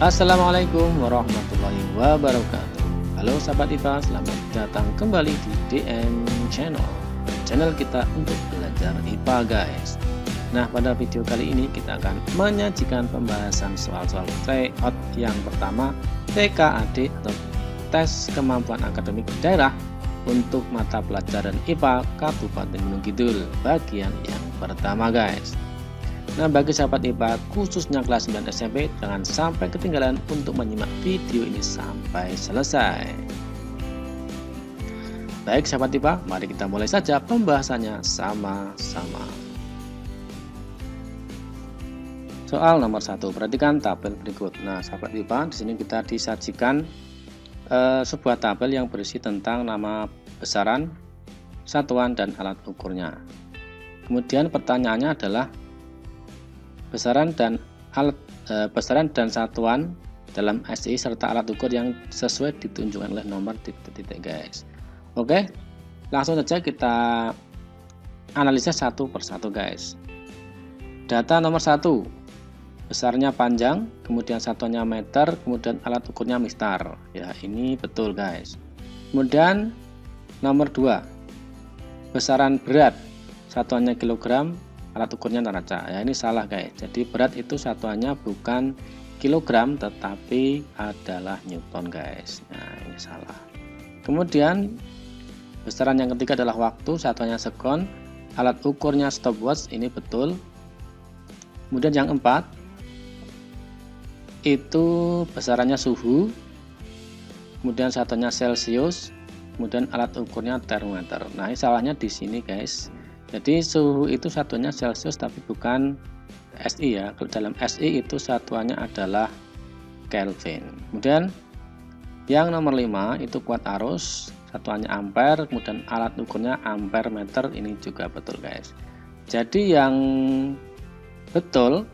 Assalamualaikum warahmatullahi wabarakatuh. Halo sahabat IPA, selamat datang kembali di DM Channel kita untuk belajar IPA guys. Nah, pada video kali ini kita akan menyajikan pembahasan soal-soal tryout yang pertama TKAD atau tes kemampuan akademik daerah untuk mata pelajaran IPA Kabupaten Gunung Kidul bagian yang pertama guys. Nah, bagi sahabat IPA khususnya kelas 9 SMP, jangan sampai ketinggalan untuk menyimak video ini sampai selesai. Baik sahabat IPA, mari kita mulai saja pembahasannya sama-sama. Soal nomor 1, perhatikan tabel berikut. Nah, sahabat IPA, di sini kita disajikan sebuah tabel yang berisi tentang nama besaran, satuan, dan alat ukurnya. Kemudian pertanyaannya adalah besaran dan satuan dalam SI serta alat ukur yang sesuai ditunjukkan oleh nomor titik-titik guys. Oke, langsung saja kita analisis satu persatu guys. Data nomor 1, besarnya panjang, kemudian satuannya meter, kemudian alat ukurnya mistar. Ya, ini betul guys. Kemudian nomor 2, besaran berat, satuannya kilogram, alat ukurnya neraca. Ya, ini salah guys. Jadi berat itu satuannya bukan kilogram tetapi adalah newton guys. Nah, ini salah. Kemudian besaran yang ketiga adalah waktu, satuannya sekon, alat ukurnya stopwatch. Ini betul. Kemudian yang 4 itu besarannya suhu, kemudian satuannya celcius, kemudian alat ukurnya termometer. Nah, ini salahnya di sini guys. Jadi suhu itu satuannya Celcius tapi bukan SI ya. Dalam SI itu satuannya adalah Kelvin. Kemudian yang nomor 5 itu kuat arus, satuannya ampere, kemudian alat ukurnya ampere meter. Ini juga betul guys. Jadi yang betul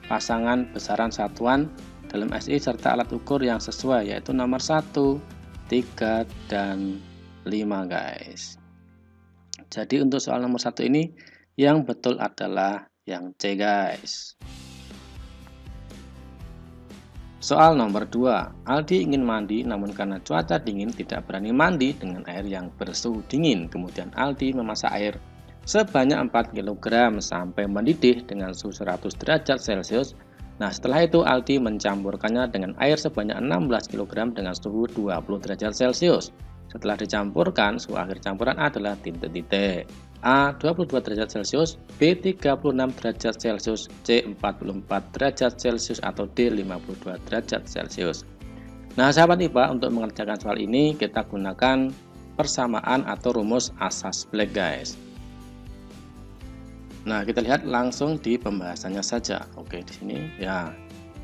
pasangan besaran satuan dalam SI serta alat ukur yang sesuai yaitu nomor 1, 3, dan 5 guys. Jadi untuk soal nomor 1 ini yang betul adalah yang C guys. Soal nomor 2, Aldi ingin mandi namun karena cuaca dingin tidak berani mandi dengan air yang bersuhu dingin. Kemudian Aldi memasak air sebanyak 4 kg sampai mendidih dengan suhu 100 derajat Celcius. Nah, setelah itu Aldi mencampurkannya dengan air sebanyak 16 kg dengan suhu 20 derajat Celcius. Setelah dicampurkan, suhu akhir campuran adalah titik-titik. A 22 derajat Celcius, B 36 derajat Celcius, C 44 derajat Celcius, atau D 52 derajat Celcius. Nah, sahabat IPA, untuk mengerjakan soal ini kita gunakan persamaan atau rumus asas Black guys. Nah, kita lihat langsung di pembahasannya saja. Oke, di sini ya.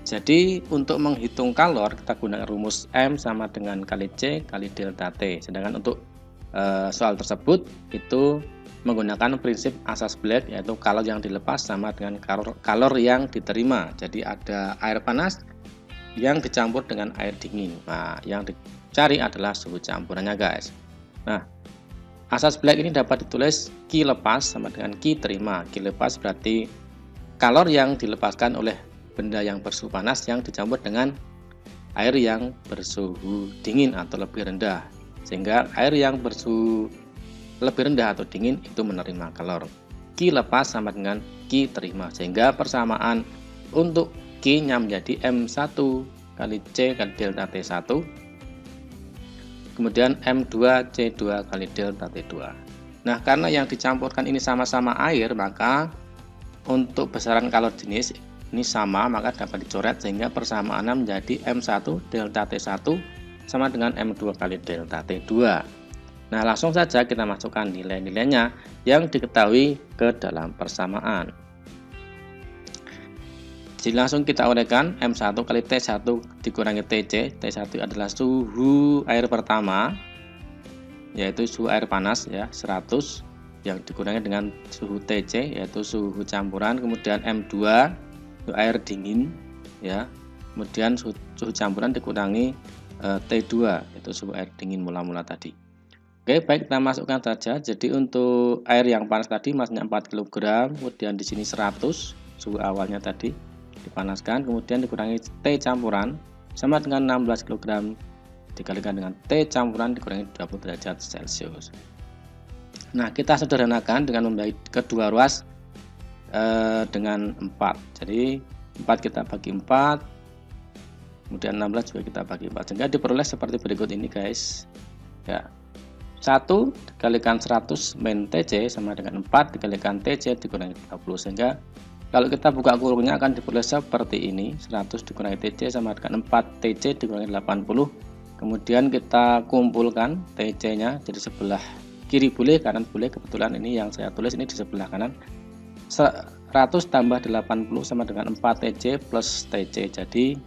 Jadi untuk menghitung kalor kita gunakan rumus M sama dengan kali C kali delta T. Sedangkan untuk soal tersebut itu menggunakan prinsip asas Black, yaitu kalor yang dilepas sama dengan kalor yang diterima. Jadi ada air panas yang dicampur dengan air dingin. Nah, yang dicari adalah suhu campurannya guys. Nah, asas Black ini dapat ditulis Q lepas sama dengan Q terima. Q lepas berarti kalor yang dilepaskan oleh benda yang bersuhu panas yang dicampur dengan air yang bersuhu dingin atau lebih rendah, sehingga air yang bersuhu lebih rendah atau dingin itu menerima kalor. Q lepas sama dengan Q terima, sehingga persamaan untuk Q nya menjadi M1 kali C kali delta T1, kemudian M2 C2 kali delta T2. Nah, karena yang dicampurkan ini sama-sama air, maka untuk besaran kalor jenis ini sama, maka dapat dicoret sehingga persamaannya menjadi M1 delta T1 sama dengan M2 kali delta T2. Nah, langsung saja kita masukkan nilai-nilainya yang diketahui ke dalam persamaan. Jadi langsung kita uraikan M1 kali T1 dikurangi TC. T1 adalah suhu air pertama, yaitu suhu air panas ya 100, yang dikurangi dengan suhu TC yaitu suhu campuran. Kemudian M2 itu air dingin ya, kemudian suhu campuran dikurangi T2 itu suhu air dingin mula-mula tadi. Oke, baik, kita masukkan saja. Jadi untuk air yang panas tadi masnya 4 kg, kemudian di sini 100 suhu awalnya tadi, dipanaskan, kemudian dikurangi T campuran sama dengan 16 kg dikalikan dengan T campuran dikurangi 20 derajat Celcius. Nah, kita sederhanakan dengan membagi kedua ruas dengan 4. Jadi 4 kita bagi 4, kemudian 16 juga kita bagi 4, sehingga diperoleh seperti berikut ini guys ya. 1 dikalikan 100 min TC sama dengan 4 dikalikan TC dikurangi 30, sehingga kalau kita buka kurungnya akan diperoleh seperti ini. 100 dikurangi TC sama dengan 4 TC dikurangi 80. Kemudian kita kumpulkan TC nya jadi sebelah kiri boleh, kanan boleh, kebetulan ini yang saya tulis ini di sebelah kanan. 100 tambah 80 sama dengan 4 TC plus TC, jadi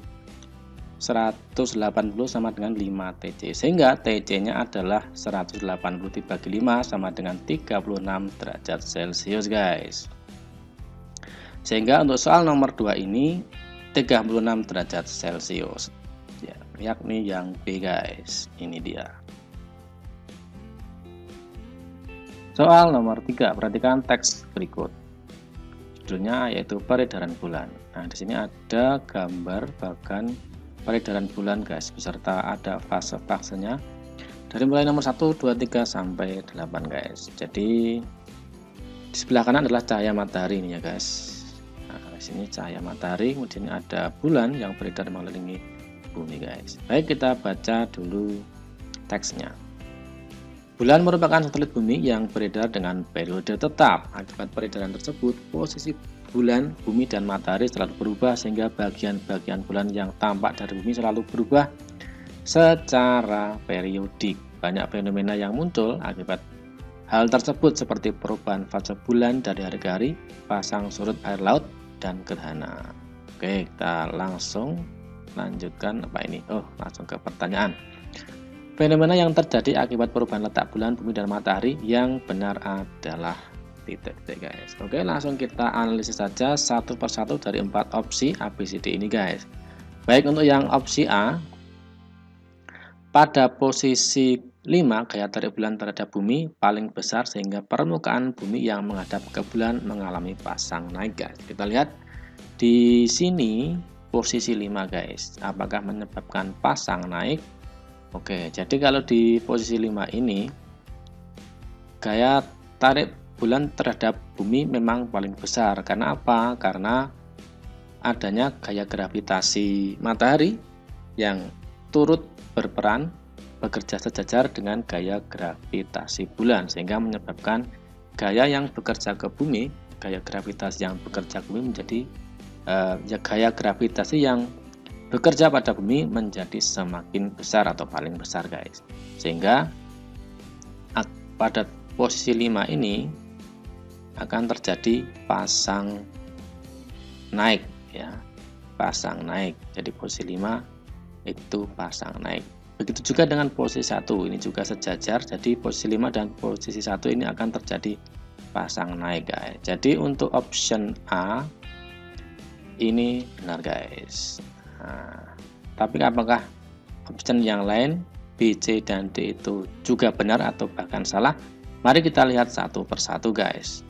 180 sama dengan 5 TC, sehingga TC nya adalah 180 dibagi 5 sama dengan 36 derajat Celcius guys. Sehingga untuk soal nomor 2 ini 36 derajat Celcius ya, yakni yang B guys. Ini dia. Soal nomor 3, perhatikan teks berikut. Judulnya yaitu peredaran bulan. Nah, di sini ada gambar bahkan peredaran bulan guys, beserta ada fase-fasenya dari mulai nomor 1, 2, 3 sampai 8 guys. Jadi di sebelah kanan adalah cahaya matahari ini ya guys. Nah, di sini cahaya matahari, kemudian ada bulan yang beredar mengelilingi bumi guys. Baik, kita baca dulu teksnya. Bulan merupakan satelit bumi yang beredar dengan periode tetap. Akibat peredaran tersebut, posisi bulan, bumi, dan matahari selalu berubah, sehingga bagian-bagian bulan yang tampak dari bumi selalu berubah secara periodik. Banyak fenomena yang muncul akibat hal tersebut seperti perubahan fase bulan dari hari ke hari, pasang surut air laut, dan gerhana. Oke, kita langsung lanjutkan apa ini? Langsung ke pertanyaan. Fenomena yang terjadi akibat perubahan letak bulan, bumi, dan matahari yang benar adalah titik-titik guys. Oke, langsung kita analisis saja satu persatu dari 4 opsi ABCD ini guys. Baik, untuk yang opsi A, pada posisi 5 gaya tarik bulan terhadap bumi paling besar, sehingga permukaan bumi yang menghadap ke bulan mengalami pasang naik guys. Kita lihat di sini posisi 5 guys, apakah menyebabkan pasang naik? Oke, jadi kalau di posisi 5 ini gaya tarik bulan terhadap bumi memang paling besar. Karena apa? Karena adanya gaya gravitasi matahari yang turut berperan bekerja sejajar dengan gaya gravitasi bulan, sehingga menyebabkan gaya yang bekerja ke bumi, gaya gravitasi yang bekerja ke bumi menjadi gaya gravitasi yang bekerja pada bumi menjadi semakin besar atau paling besar guys. Sehingga pada posisi 5 ini akan terjadi pasang naik ya, pasang naik. Jadi posisi 5 itu pasang naik. Begitu juga dengan posisi 1, ini juga sejajar. Jadi posisi 5 dan posisi 1 ini akan terjadi pasang naik guys. Jadi untuk option A ini benar guys. Nah, tapi apakah option yang lain B, C, dan D itu juga benar atau bahkan salah? Mari kita lihat satu persatu guys.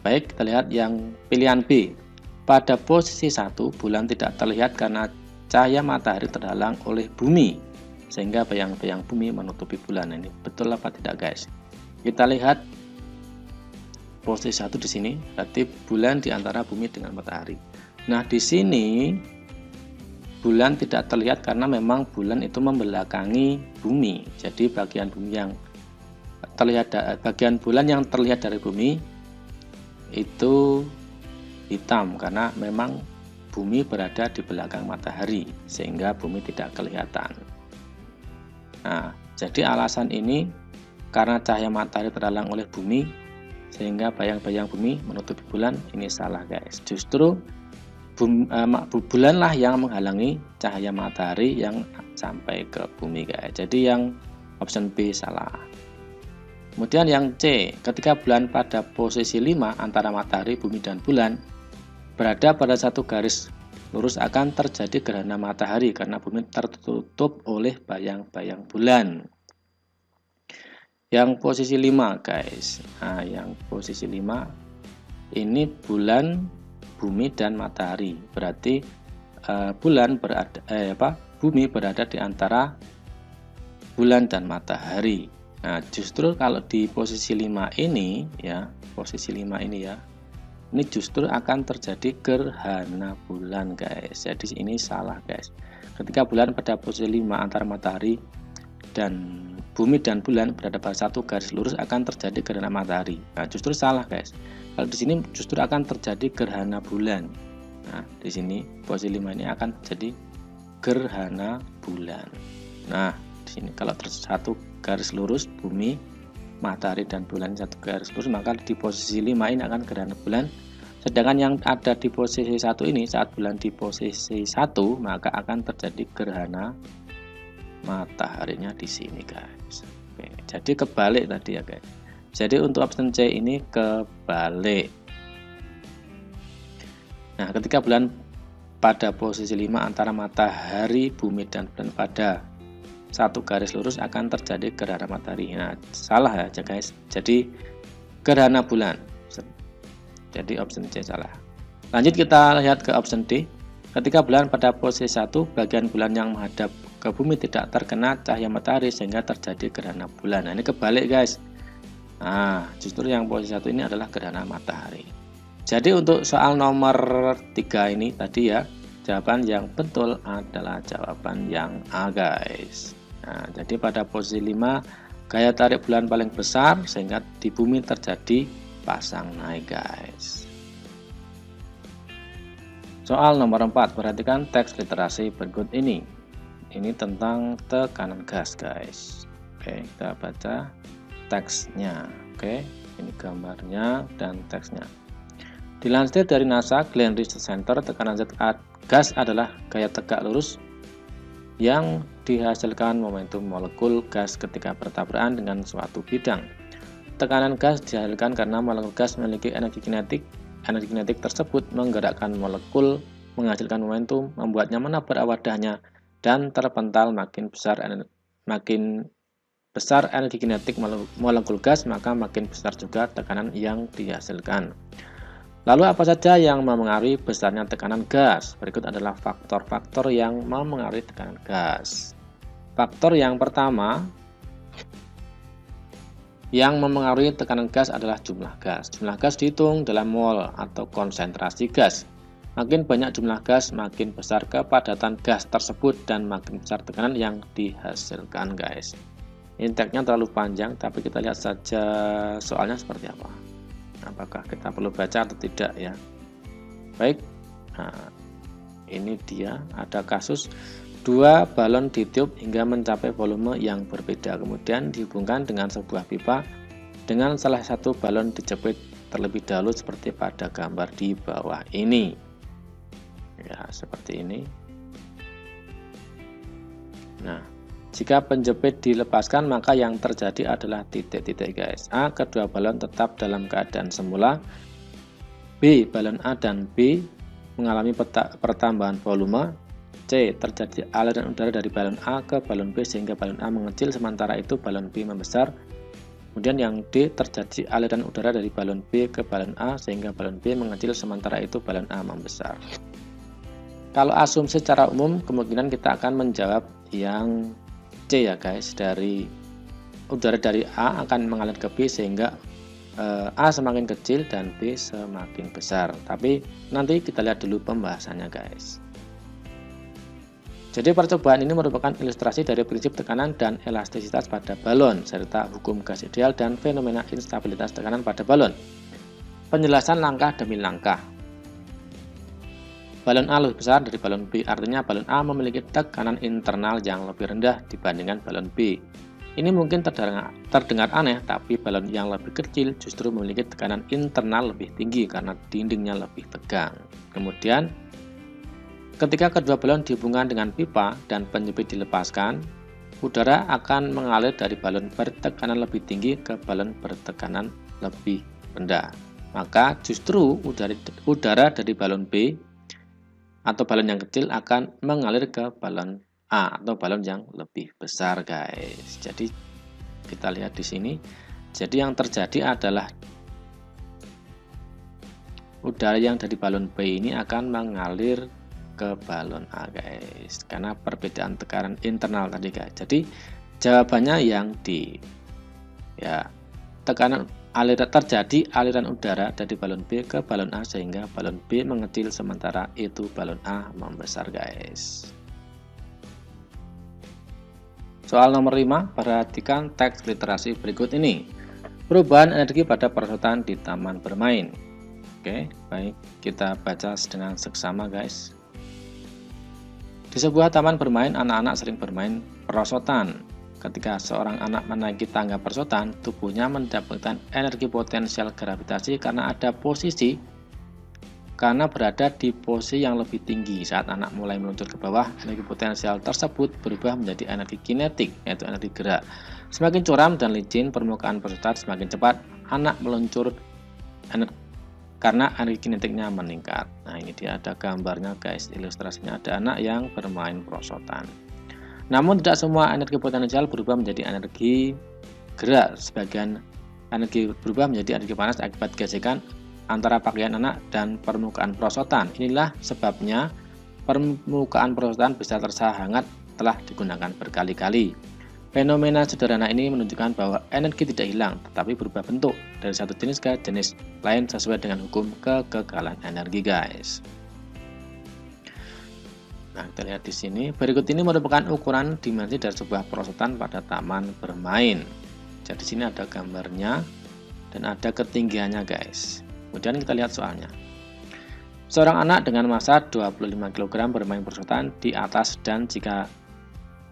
Baik, kita lihat yang pilihan B. Pada posisi 1, bulan tidak terlihat karena cahaya matahari terhalang oleh bumi, sehingga bayang-bayang bumi menutupi bulan. Ini betul apa tidak guys? Kita lihat posisi 1 di sini, berarti bulan di antara bumi dengan matahari. Nah, di sini bulan tidak terlihat karena memang bulan itu membelakangi bumi. Jadi bagian bumi yang terlihat, bagian bulan yang terlihat dari bumi itu hitam karena memang bumi berada di belakang matahari, sehingga bumi tidak kelihatan. Nah, jadi alasan ini karena cahaya matahari terhalang oleh bumi, sehingga bayang-bayang bumi menutupi bulan. Ini salah guys. Justru bulanlah yang menghalangi cahaya matahari yang sampai ke bumi guys. Jadi yang option B salah. Kemudian yang C, ketika bulan pada posisi 5 antara matahari, bumi, dan bulan berada pada satu garis lurus, akan terjadi gerhana matahari karena bumi tertutup oleh bayang-bayang bulan. Yang posisi 5 guys. Nah, yang posisi 5 ini bulan bumi dan matahari. Berarti bumi berada di antara bulan dan matahari. Nah, justru kalau di posisi 5 ini ya, ini justru akan terjadi gerhana bulan, guys. Jadi ini salah, guys. Ketika bulan pada posisi 5 antara matahari dan bumi dan bulan berada pada satu garis lurus akan terjadi gerhana matahari. Nah, justru salah, guys. Kalau di sini justru akan terjadi gerhana bulan. Nah, di sini posisi 5 ini akan terjadi gerhana bulan. Nah, di sini kalau satu garis lurus bumi, matahari dan bulan satu garis lurus, maka di posisi 5 ini akan gerhana bulan. Sedangkan yang ada di posisi 1 ini, saat bulan di posisi 1, maka akan terjadi gerhana mataharinya di sini, guys. Oke, jadi kebalik tadi ya, guys. Jadi untuk option C ini kebalik. Nah, ketika bulan pada posisi 5 antara matahari, bumi dan bulan pada satu garis lurus akan terjadi gerhana matahari. Nah, salah ya, guys. Jadi gerhana bulan. Jadi option C salah. Lanjut kita lihat ke option D. Ketika bulan pada posisi 1, bagian bulan yang menghadap ke bumi tidak terkena cahaya matahari sehingga terjadi gerhana bulan. Nah, ini kebalik, guys. Nah, justru yang posisi 1 ini adalah gerhana matahari. Jadi untuk soal nomor 3 ini tadi ya, jawaban yang betul adalah jawaban yang A, guys. Nah, jadi pada posisi 5 gaya tarik bulan paling besar sehingga di bumi terjadi pasang naik, guys. Soal nomor 4, perhatikan teks literasi berikut ini. Ini tentang tekanan gas, guys. Oke, kita baca teksnya. Oke, ini gambarnya dan teksnya. Dilansir dari NASA Glenn Research Center, tekanan zat gas adalah gaya tegak lurus yang dihasilkan momentum molekul gas ketika bertabrakan dengan suatu bidang. Tekanan gas dihasilkan karena molekul gas memiliki energi kinetik. Energi kinetik tersebut menggerakkan molekul, menghasilkan momentum, membuatnya menabrak wadahnya, dan terpental. Makin besar energi kinetik molekul gas, maka makin besar juga tekanan yang dihasilkan. Lalu apa saja yang memengaruhi besarnya tekanan gas? Berikut adalah faktor-faktor yang memengaruhi tekanan gas. Faktor yang pertama yang memengaruhi tekanan gas adalah jumlah gas. Jumlah gas dihitung dalam mol atau konsentrasi gas. Makin banyak jumlah gas, makin besar kepadatan gas tersebut dan makin besar tekanan yang dihasilkan, guys. Ini teksnya terlalu panjang, tapi kita lihat saja soalnya seperti apa. Apakah kita perlu baca atau tidak ya? Baik, nah, ini dia ada kasus 2 balon ditiup hingga mencapai volume yang berbeda, kemudian dihubungkan dengan sebuah pipa dengan salah satu balon dijepit terlebih dahulu seperti pada gambar di bawah ini. Ya, seperti ini. Nah, jika penjepit dilepaskan maka yang terjadi adalah titik-titik, guys. A. Kedua balon tetap dalam keadaan semula. B. Balon A dan B mengalami pertambahan volume. C. Terjadi aliran udara dari balon A ke balon B sehingga balon A mengecil, sementara itu balon B membesar. Kemudian yang D. Terjadi aliran udara dari balon B ke balon A sehingga balon B mengecil, sementara itu balon A membesar. Kalau asumsi secara umum, kemungkinan kita akan menjawab yang C ya, guys. Dari udara dari A akan mengalir ke B sehingga A semakin kecil dan B semakin besar. Tapi nanti kita lihat dulu pembahasannya, guys. Jadi percobaan ini merupakan ilustrasi dari prinsip tekanan dan elastisitas pada balon, serta hukum gas ideal dan fenomena instabilitas tekanan pada balon. Penjelasan langkah demi langkah. Balon A lebih besar dari balon B, artinya balon A memiliki tekanan internal yang lebih rendah dibandingkan balon B. Ini mungkin terdengar aneh, tapi balon yang lebih kecil justru memiliki tekanan internal lebih tinggi karena dindingnya lebih tegang. Kemudian, ketika kedua balon dihubungkan dengan pipa dan penjepit dilepaskan, udara akan mengalir dari balon bertekanan lebih tinggi ke balon bertekanan lebih rendah. Maka justru udara dari balon B atau balon yang kecil akan mengalir ke balon A atau balon yang lebih besar, guys. Jadi kita lihat di sini. Jadi yang terjadi adalah udara yang dari balon B ini akan mengalir ke balon A guys, karena perbedaan tekanan internal tadi guys. Jadi jawabannya yang D ya, tekanan terjadi aliran udara dari balon B ke balon A sehingga balon B mengecil sementara itu balon A membesar guys. Soal nomor 5, perhatikan teks literasi berikut ini. Perubahan energi pada perosotan di taman bermain. Oke, baik, kita baca dengan seksama guys. Di sebuah taman bermain, anak-anak sering bermain perosotan. Ketika seorang anak menaiki tangga perosotan, tubuhnya mendapatkan energi potensial gravitasi karena berada di posisi yang lebih tinggi. Saat anak mulai meluncur ke bawah, energi potensial tersebut berubah menjadi energi kinetik, yaitu energi gerak. Semakin curam dan licin permukaan perosotan, semakin cepat anak meluncur karena energi kinetiknya meningkat. Nah, ini dia ada gambarnya guys, ilustrasinya ada anak yang bermain perosotan. Namun tidak semua energi potensial berubah menjadi energi gerak. Sebagian energi berubah menjadi energi panas akibat gesekan antara pakaian anak dan permukaan perosotan. Inilah sebabnya permukaan perosotan bisa terasa hangat telah digunakan berkali-kali. Fenomena sederhana ini menunjukkan bahwa energi tidak hilang, tetapi berubah bentuk dari satu jenis ke jenis lain sesuai dengan hukum kekekalan energi, guys. Nah, kita lihat di sini. Berikut ini merupakan ukuran dimensi dari sebuah perosotan pada taman bermain. Jadi di sini ada gambarnya dan ada ketinggiannya, guys. Kemudian kita lihat soalnya. Seorang anak dengan massa 25 kg bermain perosotan di atas, dan jika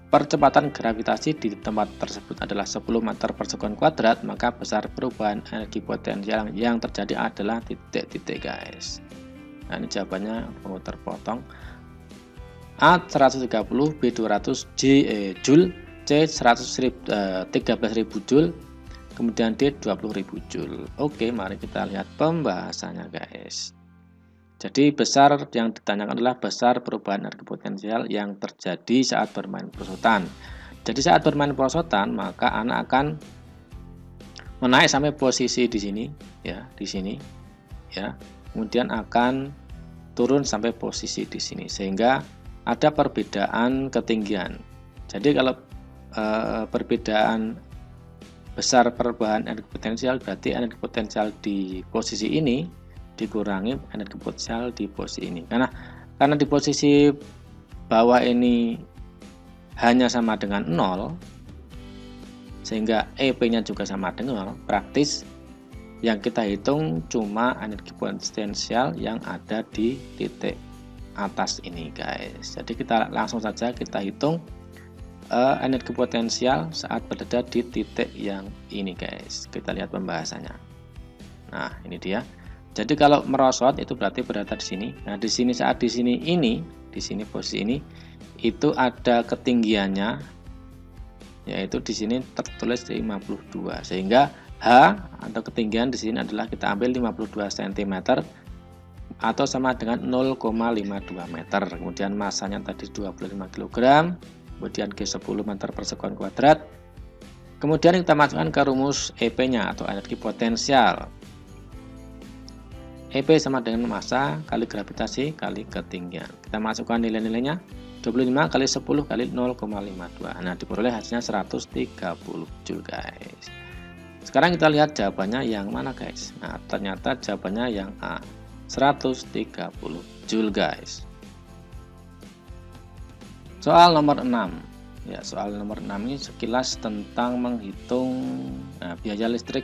percepatan gravitasi di tempat tersebut adalah 10 meter per sekon kuadrat, maka besar perubahan energi potensial yang terjadi adalah titik-titik, guys. Nah, ini jawabannya terpotong. A 130, B 200, Joule, C 13.000 Joule, kemudian D 20.000 Joule. Oke, mari kita lihat pembahasannya, guys. Jadi besar yang ditanyakan adalah besar perubahan energi potensial yang terjadi saat bermain perosotan. Jadi saat bermain perosotan, maka anak akan menaik sampai posisi di sini, ya, di sini, ya. Kemudian akan turun sampai posisi di sini, sehingga ada perbedaan ketinggian. Jadi kalau perbedaan besar perubahan energi potensial, berarti energi potensial di posisi ini dikurangi energi potensial di posisi ini. Karena di posisi bawah ini hanya sama dengan 0, sehingga EP-nya juga sama dengan 0. Praktis yang kita hitung cuma energi potensial yang ada di titik atas ini, guys. Jadi kita langsung saja kita hitung energi potensial saat berada di titik yang ini, guys. Kita lihat pembahasannya. Nah, ini dia. Jadi kalau merosot itu berarti berada di sini. Nah, di sini saat di sini posisi ini itu ada ketinggiannya, yaitu di sini tertulis 52. Sehingga H atau ketinggian di sini adalah kita ambil 52 cm atau sama dengan 0,52 meter. Kemudian masanya tadi 25 kg, kemudian G 10 meter per sekon kuadrat. Kemudian kita masukkan ke rumus EP-nya atau energi potensial. EP sama dengan massa kali gravitasi kali ketinggian. Kita masukkan nilai-nilainya, 25 kali 10 kali 0,52. Nah, diperoleh hasilnya 130 Joule, guys. Sekarang kita lihat jawabannya yang mana, guys. Nah, ternyata jawabannya yang A, 130 Joule, guys. Soal nomor 6. Ya, soal nomor 6 ini sekilas tentang menghitung biaya listrik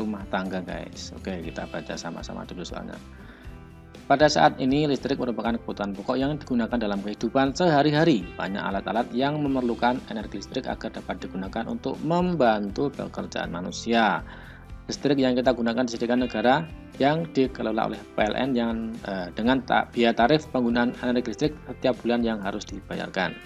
rumah tangga, guys. Oke, kita baca sama-sama dulu soalnya. Pada saat ini listrik merupakan kebutuhan pokok yang digunakan dalam kehidupan sehari-hari. Banyak alat-alat yang memerlukan energi listrik agar dapat digunakan untuk membantu pekerjaan manusia. Listrik yang kita gunakan disediakan negara yang dikelola oleh PLN yang dengan biaya tarif penggunaan energi listrik setiap bulan yang harus dibayarkan.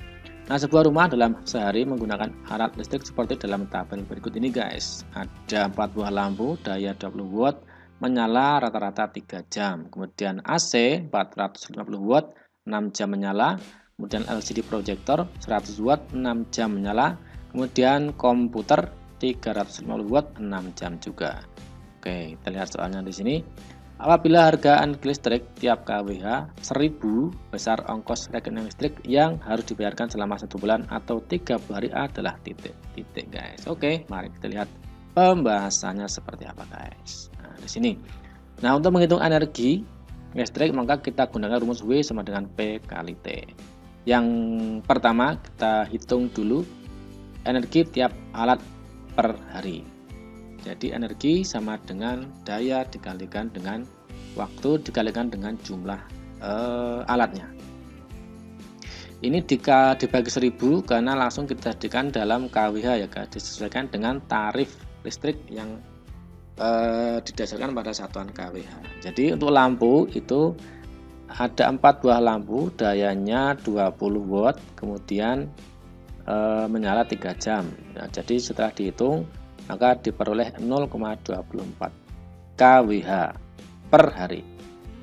Nah, sebuah rumah dalam sehari menggunakan alat listrik seperti dalam tabel berikut ini, guys. Ada 4 buah lampu daya 20 watt menyala rata-rata 3 jam. Kemudian AC 450 watt 6 jam menyala. Kemudian LCD proyektor 100 watt 6 jam menyala. Kemudian komputer 350 watt 6 jam juga. Oke, kita lihat soalnya di sini. Apabila harga energi listrik tiap kWh 1000 besar ongkos rekening listrik yang harus dibayarkan selama 1 bulan atau 30 hari adalah titik guys. Oke, mari kita lihat pembahasannya seperti apa guys. Nah, di sini. Nah, untuk menghitung energi listrik maka kita gunakan rumus W sama dengan P kali T. Yang pertama kita hitung dulu energi tiap alat per hari. Jadi energi sama dengan daya dikalikan dengan waktu dikalikan dengan jumlah alatnya. Ini dibagi 1000 karena langsung kita jadikan dalam kWh ya guys, disesuaikan dengan tarif listrik yang didasarkan pada satuan kWh. Jadi untuk lampu itu ada 4 buah lampu, dayanya 20 watt, kemudian menyala 3 jam. Nah, jadi setelah dihitung maka diperoleh 0,24 kWh per hari.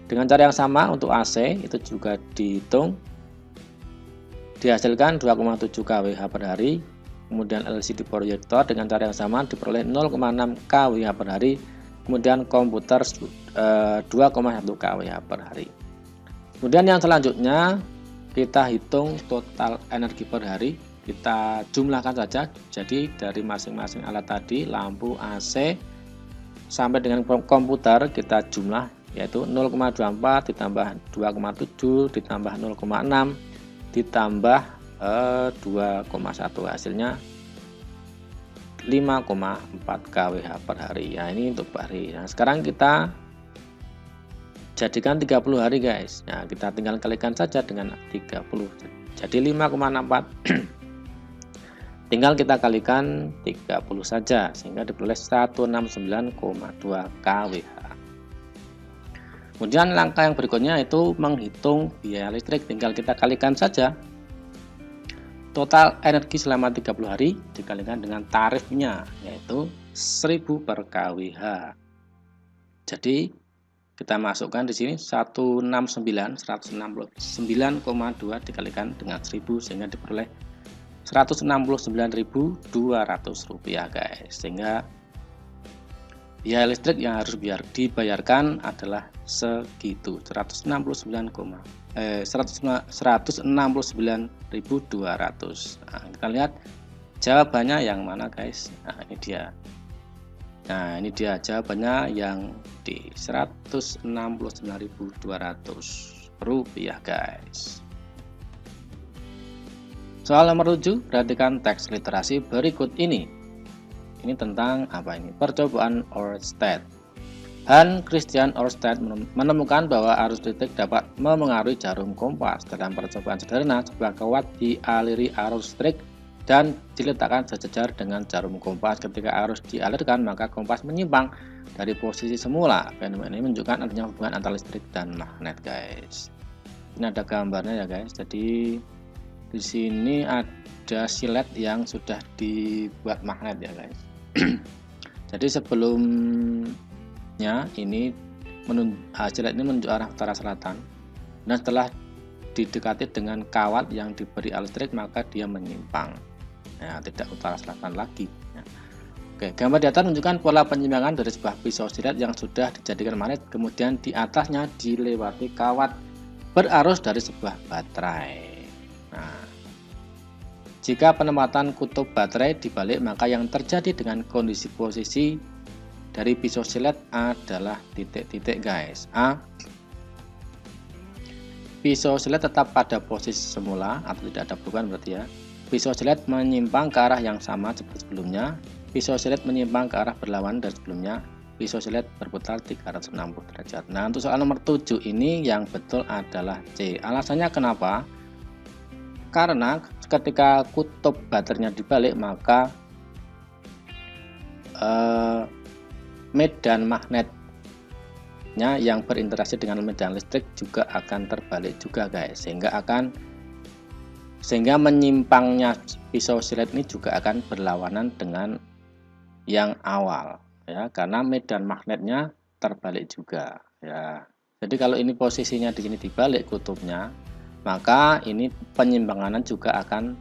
Dengan cara yang sama untuk AC itu juga dihitung, dihasilkan 2,7 kWh per hari. Kemudian LCD proyektor dengan cara yang sama diperoleh 0,6 kWh per hari. Kemudian komputer 2,1 kWh per hari. Kemudian yang selanjutnya kita hitung total energi per hari. Kita jumlahkan saja, jadi dari masing-masing alat tadi, lampu, AC sampai dengan komputer kita jumlah, yaitu 0,24 ditambah 2,7 ditambah 0,6 ditambah 2,1, hasilnya 5,4 kWh per hari. Ya, ini untuk per hari. Nah, sekarang kita jadikan 30 hari guys. Nah, kita tinggal kalikan saja dengan 30. Jadi 5,64 tinggal kita kalikan 30 saja sehingga diperoleh 169,2 kWh. Kemudian langkah yang berikutnya itu menghitung biaya listrik, tinggal kita kalikan saja total energi selama 30 hari dikalikan dengan tarifnya yaitu 1000 per kWh. Jadi kita masukkan di sini 169,2 dikalikan dengan 1000 sehingga diperoleh 169.200 rupiah guys, sehingga biaya listrik yang harus dibayarkan adalah segitu 169.200. Nah, kita lihat jawabannya yang mana guys. Nah, ini dia. Nah, ini dia jawabannya yang di 169.200 rupiah guys. Soal nomor 7, perhatikan teks literasi berikut ini. Ini tentang apa ini? Percobaan Ørsted. Hans Christian Ørsted menemukan bahwa arus listrik dapat memengaruhi jarum kompas. Dalam percobaan sederhana, sebuah kawat dialiri arus listrik dan diletakkan sejajar dengan jarum kompas. Ketika arus dialirkan, maka kompas menyimpang dari posisi semula. Fenomena ini menunjukkan adanya hubungan antara listrik dan magnet guys. Ini ada gambarnya ya guys. Jadi di sini ada silet yang sudah dibuat magnet ya guys. Jadi sebelumnya ini silet ini menunjuk arah utara selatan. Nah, setelah didekati dengan kawat yang diberi arus listrik maka dia menyimpang. Nah, tidak utara selatan lagi. Ya. Oke, gambar di atas menunjukkan pola penyimpangan dari sebuah pisau silet yang sudah dijadikan magnet, kemudian di atasnya dilewati kawat berarus dari sebuah baterai. Nah, jika penempatan kutub baterai dibalik, maka yang terjadi dengan kondisi posisi dari pisau silet adalah titik-titik guys. A. Pisau silet tetap pada posisi semula atau tidak ada perubahan berarti ya. Pisau silet menyimpang ke arah yang sama seperti sebelumnya. Pisau silet menyimpang ke arah berlawanan dari sebelumnya. Pisau silet berputar 360 derajat. Nah, untuk soal nomor 7 ini yang betul adalah C. Alasannya kenapa? Karena ketika kutub baterainya dibalik maka medan magnetnya yang berinteraksi dengan medan listrik juga akan terbalik juga guys, sehingga menyimpangnya pisau silet ini juga akan berlawanan dengan yang awal ya, karena medan magnetnya terbalik juga ya. Jadi kalau ini posisinya di sini dibalik kutubnya, maka ini penyimpangan juga akan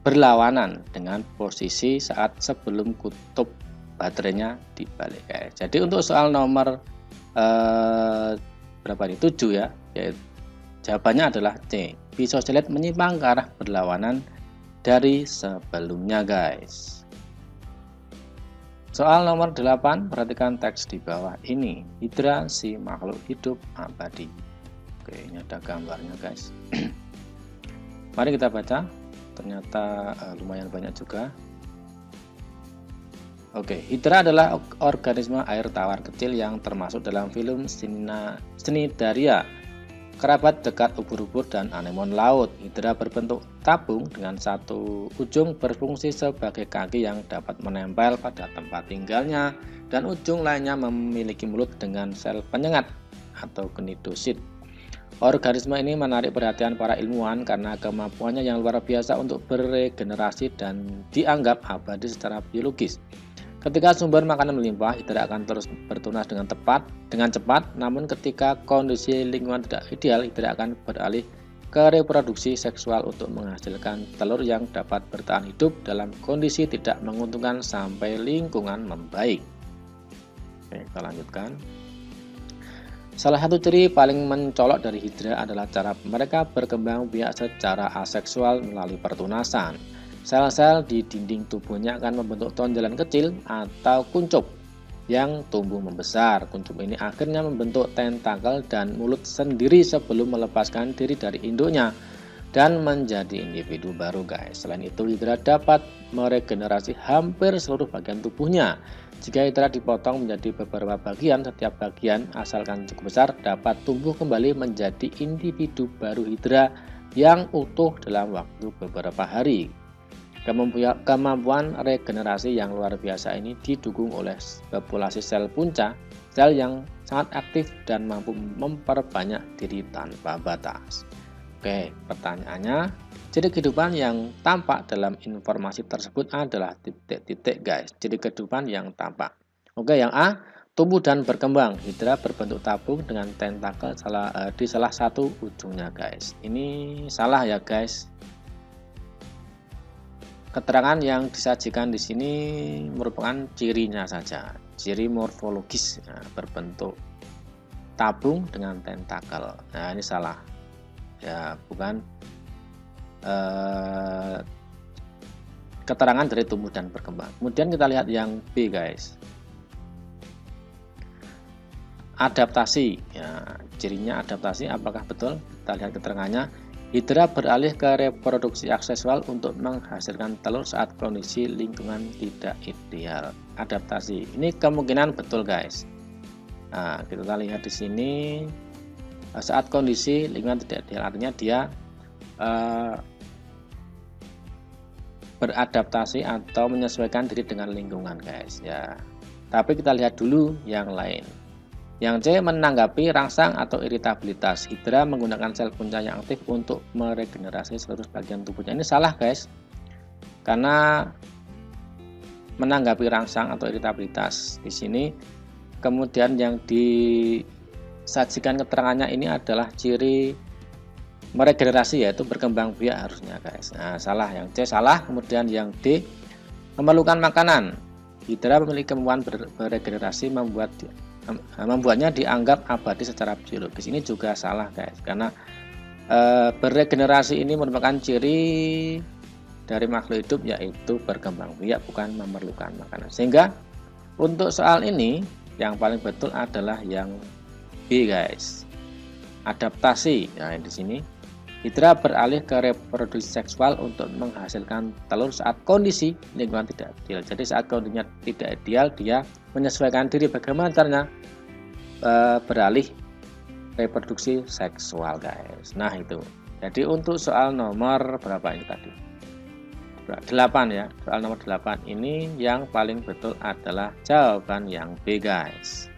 berlawanan dengan posisi saat sebelum kutub baterainya dibalik guys. Jadi untuk soal nomor berapa ini? 7 ya. Yaitu jawabannya adalah C. Bisoselet menyimpang ke arah berlawanan dari sebelumnya, guys. Soal nomor 8, perhatikan teks di bawah ini. Hidra si makhluk hidup abadi. Oke, ini ada gambarnya, guys. Mari kita baca. Ternyata lumayan banyak juga. Oke, hidra adalah organisme air tawar kecil yang termasuk dalam film Cnidaria, kerabat dekat ubur-ubur dan anemon laut. Hidra berbentuk tabung dengan satu ujung berfungsi sebagai kaki yang dapat menempel pada tempat tinggalnya dan ujung lainnya memiliki mulut dengan sel penyengat atau cnidosit. Organisme ini menarik perhatian para ilmuwan karena kemampuannya yang luar biasa untuk beregenerasi dan dianggap abadi secara biologis. Ketika sumber makanan melimpah, hidra akan terus bertunas dengan cepat. Namun ketika kondisi lingkungan tidak ideal, hidra akan beralih ke reproduksi seksual untuk menghasilkan telur yang dapat bertahan hidup dalam kondisi tidak menguntungkan sampai lingkungan membaik. Oke, kita lanjutkan. Salah satu ciri paling mencolok dari hidra adalah cara mereka berkembang biak secara aseksual melalui pertunasan. Sel-sel di dinding tubuhnya akan membentuk tonjolan kecil atau kuncup yang tumbuh membesar. Kuncup ini akhirnya membentuk tentakel dan mulut sendiri sebelum melepaskan diri dari induknya dan menjadi individu baru, guys. Selain itu, hidra dapat meregenerasi hampir seluruh bagian tubuhnya. Jika hidra dipotong menjadi beberapa bagian, setiap bagian asalkan cukup besar dapat tumbuh kembali menjadi individu baru hidra yang utuh dalam waktu beberapa hari. Kemampuan regenerasi yang luar biasa ini didukung oleh populasi sel punca, sel yang sangat aktif dan mampu memperbanyak diri tanpa batas. Oke, pertanyaannya, ciri kehidupan yang tampak dalam informasi tersebut adalah titik-titik, guys. Ciri kehidupan yang tampak. Oke, yang A, tumbuh dan berkembang. Hidra berbentuk tabung dengan tentakel di salah satu ujungnya, guys. Ini salah ya, guys. Keterangan yang disajikan di sini merupakan cirinya saja, ciri morfologis, ya, berbentuk tabung dengan tentakel. Nah, ini salah. Ya, bukan keterangan dari tumbuh dan berkembang. Kemudian kita lihat yang B, guys. Adaptasi, ya, cirinya adaptasi. Apakah betul? Kita lihat keterangannya. Hidra beralih ke reproduksi aksesual untuk menghasilkan telur saat kondisi lingkungan tidak ideal. Adaptasi ini kemungkinan betul, guys. Nah, kita lihat di sini. Saat kondisi lingkungan tidak ideal, artinya dia beradaptasi atau menyesuaikan diri dengan lingkungan, guys, ya. Tapi kita lihat dulu yang lain. Yang C, menanggapi rangsang atau iritabilitas. Hidra menggunakan sel punca yang aktif untuk meregenerasi seluruh bagian tubuhnya. Ini salah, guys, karena menanggapi rangsang atau iritabilitas di sini. Kemudian yang disajikan keterangannya ini adalah ciri meregenerasi, yaitu berkembang biak harusnya, guys. Nah, salah, yang C salah. Kemudian yang D, memerlukan makanan. Hidra memiliki kemampuan beregenerasi membuatnya dianggap abadi secara biologis. Ini juga salah, guys, karena beregenerasi ini merupakan ciri dari makhluk hidup, yaitu berkembang biak, bukan memerlukan makanan. Sehingga untuk soal ini yang paling betul adalah yang B, guys. Adaptasi. Nah, di sini hidra beralih ke reproduksi seksual untuk menghasilkan telur saat kondisi lingkungan tidak ideal. Jadi saat kondisinya tidak ideal, dia menyesuaikan diri. Bagaimana caranya? Beralih reproduksi seksual, guys. Nah, itu. Jadi untuk soal nomor berapa ini tadi? 8 ya. Soal nomor 8 ini yang paling betul adalah jawaban yang B, guys.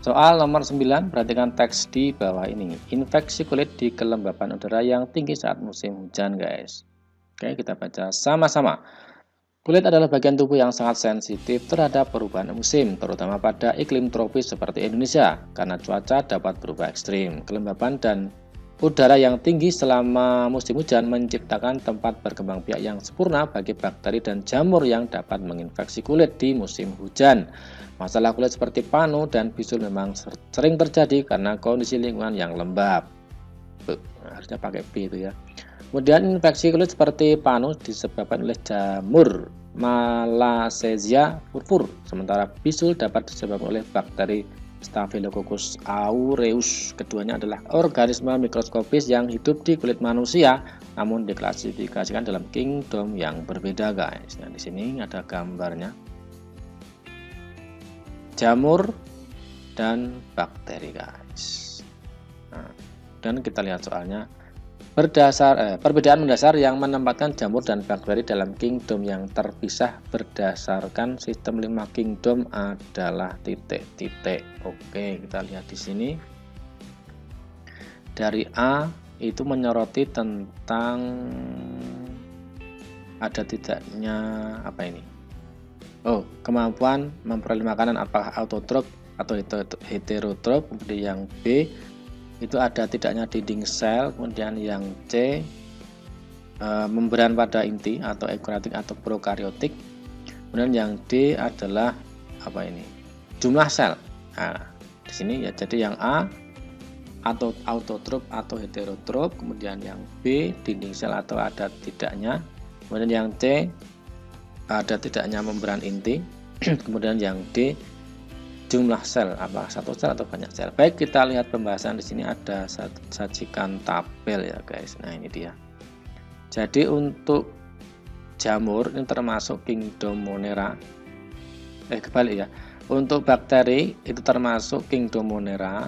Soal nomor 9, perhatikan teks di bawah ini. Infeksi kulit di kelembapan udara yang tinggi saat musim hujan, guys. Oke, kita baca sama-sama. Kulit adalah bagian tubuh yang sangat sensitif terhadap perubahan musim, terutama pada iklim tropis seperti Indonesia, karena cuaca dapat berubah ekstrim. Kelembapan dan Udara yang tinggi selama musim hujan menciptakan tempat berkembang biak yang sempurna bagi bakteri dan jamur yang dapat menginfeksi kulit di musim hujan. Masalah kulit seperti panu dan bisul memang sering terjadi karena kondisi lingkungan yang lembab. Harusnya pakai B itu ya. Kemudian infeksi kulit seperti panu disebabkan oleh jamur Malassezia furfur, sementara bisul dapat disebabkan oleh bakteri Staphylococcus aureus. Keduanya adalah organisme mikroskopis yang hidup di kulit manusia, namun diklasifikasikan dalam kingdom yang berbeda, guys. Nah, di sini ada gambarnya. Jamur dan bakteri, guys. Nah, dan kita lihat soalnya. Perbedaan mendasar yang menempatkan jamur dan bakteri dalam kingdom yang terpisah berdasarkan sistem 5 kingdom adalah titik-titik. Oke, kita lihat di sini. Dari A itu menyoroti tentang ada tidaknya apa ini? Oh, kemampuan memperoleh makanan apakah autotrof atau heterotrof. Kemudian yang B itu ada tidaknya dinding sel. Kemudian yang C membran pada inti atau eukariotik atau prokariotik. Kemudian yang D adalah apa ini, jumlah sel. Nah, di sini ya, jadi yang A atau autotrof atau heterotrof, kemudian yang B dinding sel atau ada tidaknya, kemudian yang C ada tidaknya membran inti, kemudian yang D jumlah sel, apa satu sel atau banyak sel. Baik, kita lihat pembahasan di sini ada sajikan tabel ya, guys. Nah, ini dia. Jadi untuk jamur ini termasuk kingdom Monera. Kebalik ya. Untuk bakteri itu termasuk kingdom Monera,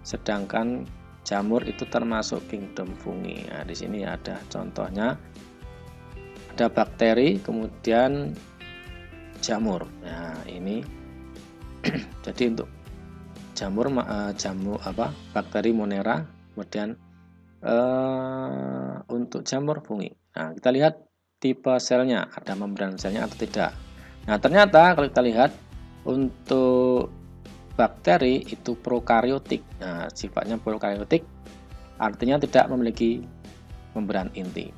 sedangkan jamur itu termasuk kingdom Fungi. Nah, di sini ada contohnya. Ada bakteri, kemudian jamur. Nah, ini jadi untuk jamur bakteri Monera, kemudian untuk jamur Fungi. Nah, kita lihat tipe selnya, ada membran selnya atau tidak. Nah, ternyata kalau kita lihat untuk bakteri itu prokariotik. Nah, sifatnya prokariotik artinya tidak memiliki membran inti.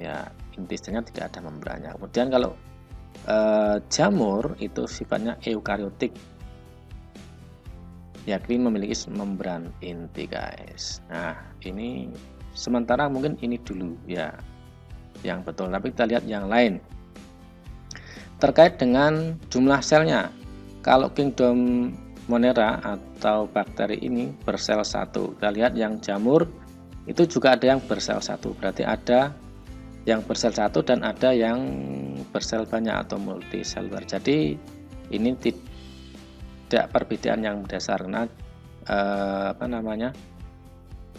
Ya, inti selnya tidak ada membrannya. Kemudian kalau jamur itu sifatnya eukariotik, yakni memiliki membran inti, guys. Nah, ini sementara mungkin ini dulu ya yang betul, tapi kita lihat yang lain terkait dengan jumlah selnya. Kalau kingdom Monera atau bakteri ini bersel satu, kita lihat yang jamur itu juga ada yang bersel satu, berarti ada yang bersel satu dan ada yang bersel banyak atau multiselular. Jadi ini tidak perbedaan yang mendasar, karena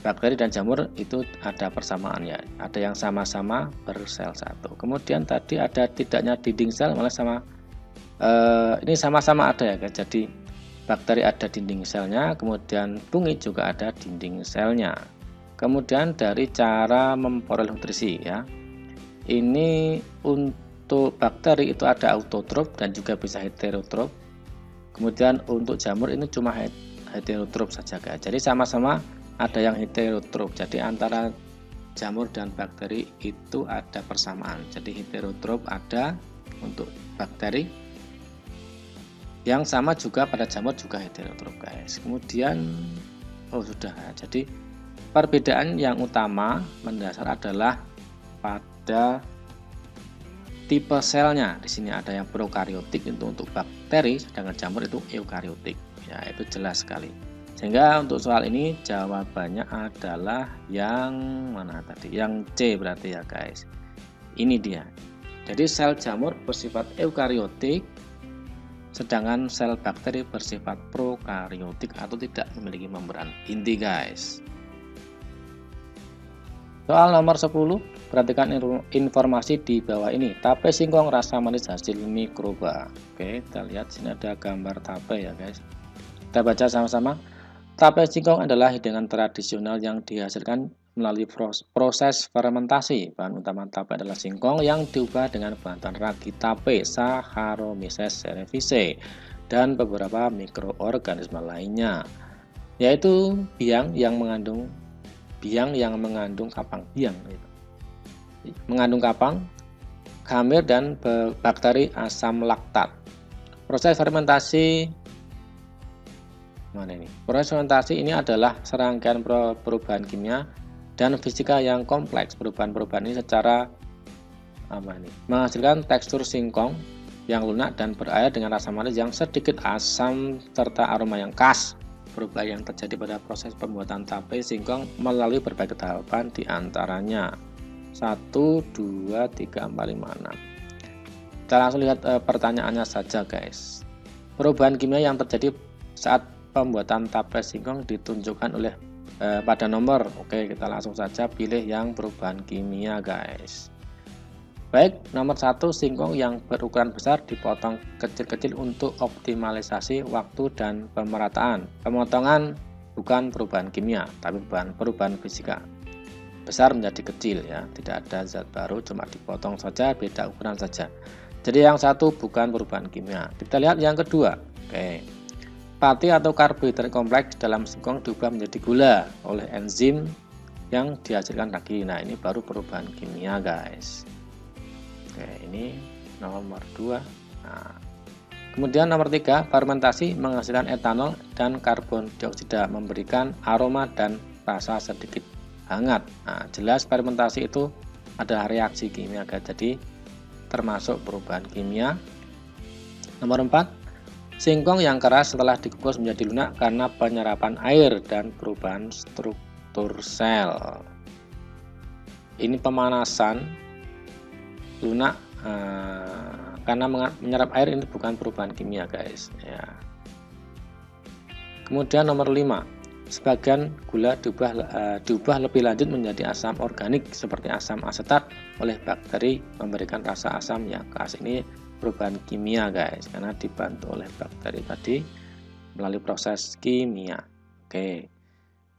bakteri dan jamur itu ada persamaan ya, ada yang sama-sama bersel satu. Kemudian tadi ada tidaknya dinding sel, malah sama ini sama-sama ada ya, jadi bakteri ada dinding selnya, kemudian fungi juga ada dinding selnya. Kemudian dari cara memperoleh nutrisi ya, ini untuk bakteri itu ada autotrof dan juga bisa heterotrof. Kemudian untuk jamur ini cuma heterotrof saja, guys. Jadi sama-sama ada yang heterotrof. Jadi antara jamur dan bakteri itu ada persamaan. Jadi heterotrof ada untuk bakteri, yang sama juga pada jamur juga heterotrof, guys. Kemudian sudah. Jadi perbedaan yang utama mendasar adalah pada tipe selnya. Di sini ada yang prokariotik untuk bakteri, sedangkan jamur itu eukariotik. Ya, itu jelas sekali. Sehingga untuk soal ini jawabannya adalah yang mana tadi? Yang C berarti ya, guys. Ini dia. Jadi sel jamur bersifat eukariotik, sedangkan sel bakteri bersifat prokariotik atau tidak memiliki membran inti, guys. Soal nomor 10, perhatikan informasi di bawah ini. Tape singkong rasa manis hasil mikroba. Oke, kita lihat sini ada gambar tape ya, guys. Kita baca sama-sama. Tape singkong adalah hidangan tradisional yang dihasilkan melalui proses fermentasi. Bahan utama tape adalah singkong yang diubah dengan bahan ragi tape, Saccharomyces cerevisiae, dan beberapa mikroorganisme lainnya, yaitu biang yang mengandung biang yang mengandung kapang biang gitu. Mengandung kapang, khamir dan bakteri asam laktat. Proses fermentasi mana ini? Proses fermentasi ini adalah serangkaian perubahan kimia dan fisika yang kompleks. Perubahan-perubahan ini secara menghasilkan tekstur singkong yang lunak dan berair dengan rasa manis yang sedikit asam serta aroma yang khas. Perubahan yang terjadi pada proses pembuatan tape singkong melalui berbagai tahapan diantaranya 1, 2, 3, 4, 5, 6. Kita langsung lihat pertanyaannya saja guys. Perubahan kimia yang terjadi saat pembuatan tape singkong ditunjukkan oleh pada nomor. Oke, kita langsung saja pilih yang perubahan kimia guys. Baik, nomor 1, singkong yang berukuran besar dipotong kecil-kecil untuk optimalisasi waktu dan pemerataan. Pemotongan bukan perubahan kimia, tapi perubahan fisika. Besar menjadi kecil ya, tidak ada zat baru, cuma dipotong saja, beda ukuran saja. Jadi yang 1 bukan perubahan kimia. Kita lihat yang kedua. Oke. Pati atau karbohidrat kompleks dalam singkong diubah menjadi gula oleh enzim yang dihasilkan lagi. Nah, ini baru perubahan kimia guys. Oke, ini nomor 2. Nah, kemudian nomor 3, fermentasi menghasilkan etanol dan karbon dioksida memberikan aroma dan rasa sedikit hangat. Nah, jelas fermentasi itu adalah reaksi kimia guys. Jadi termasuk perubahan kimia. Nomor 4, singkong yang keras setelah dikukus menjadi lunak karena penyerapan air dan perubahan struktur sel. Ini pemanasan lunak karena menyerap air, ini bukan perubahan kimia guys ya. Kemudian nomor 5, sebagian gula diubah lebih lanjut menjadi asam organik seperti asam asetat oleh bakteri memberikan rasa asam yang khas. Ini perubahan kimia guys, karena dibantu oleh bakteri tadi melalui proses kimia. Oke.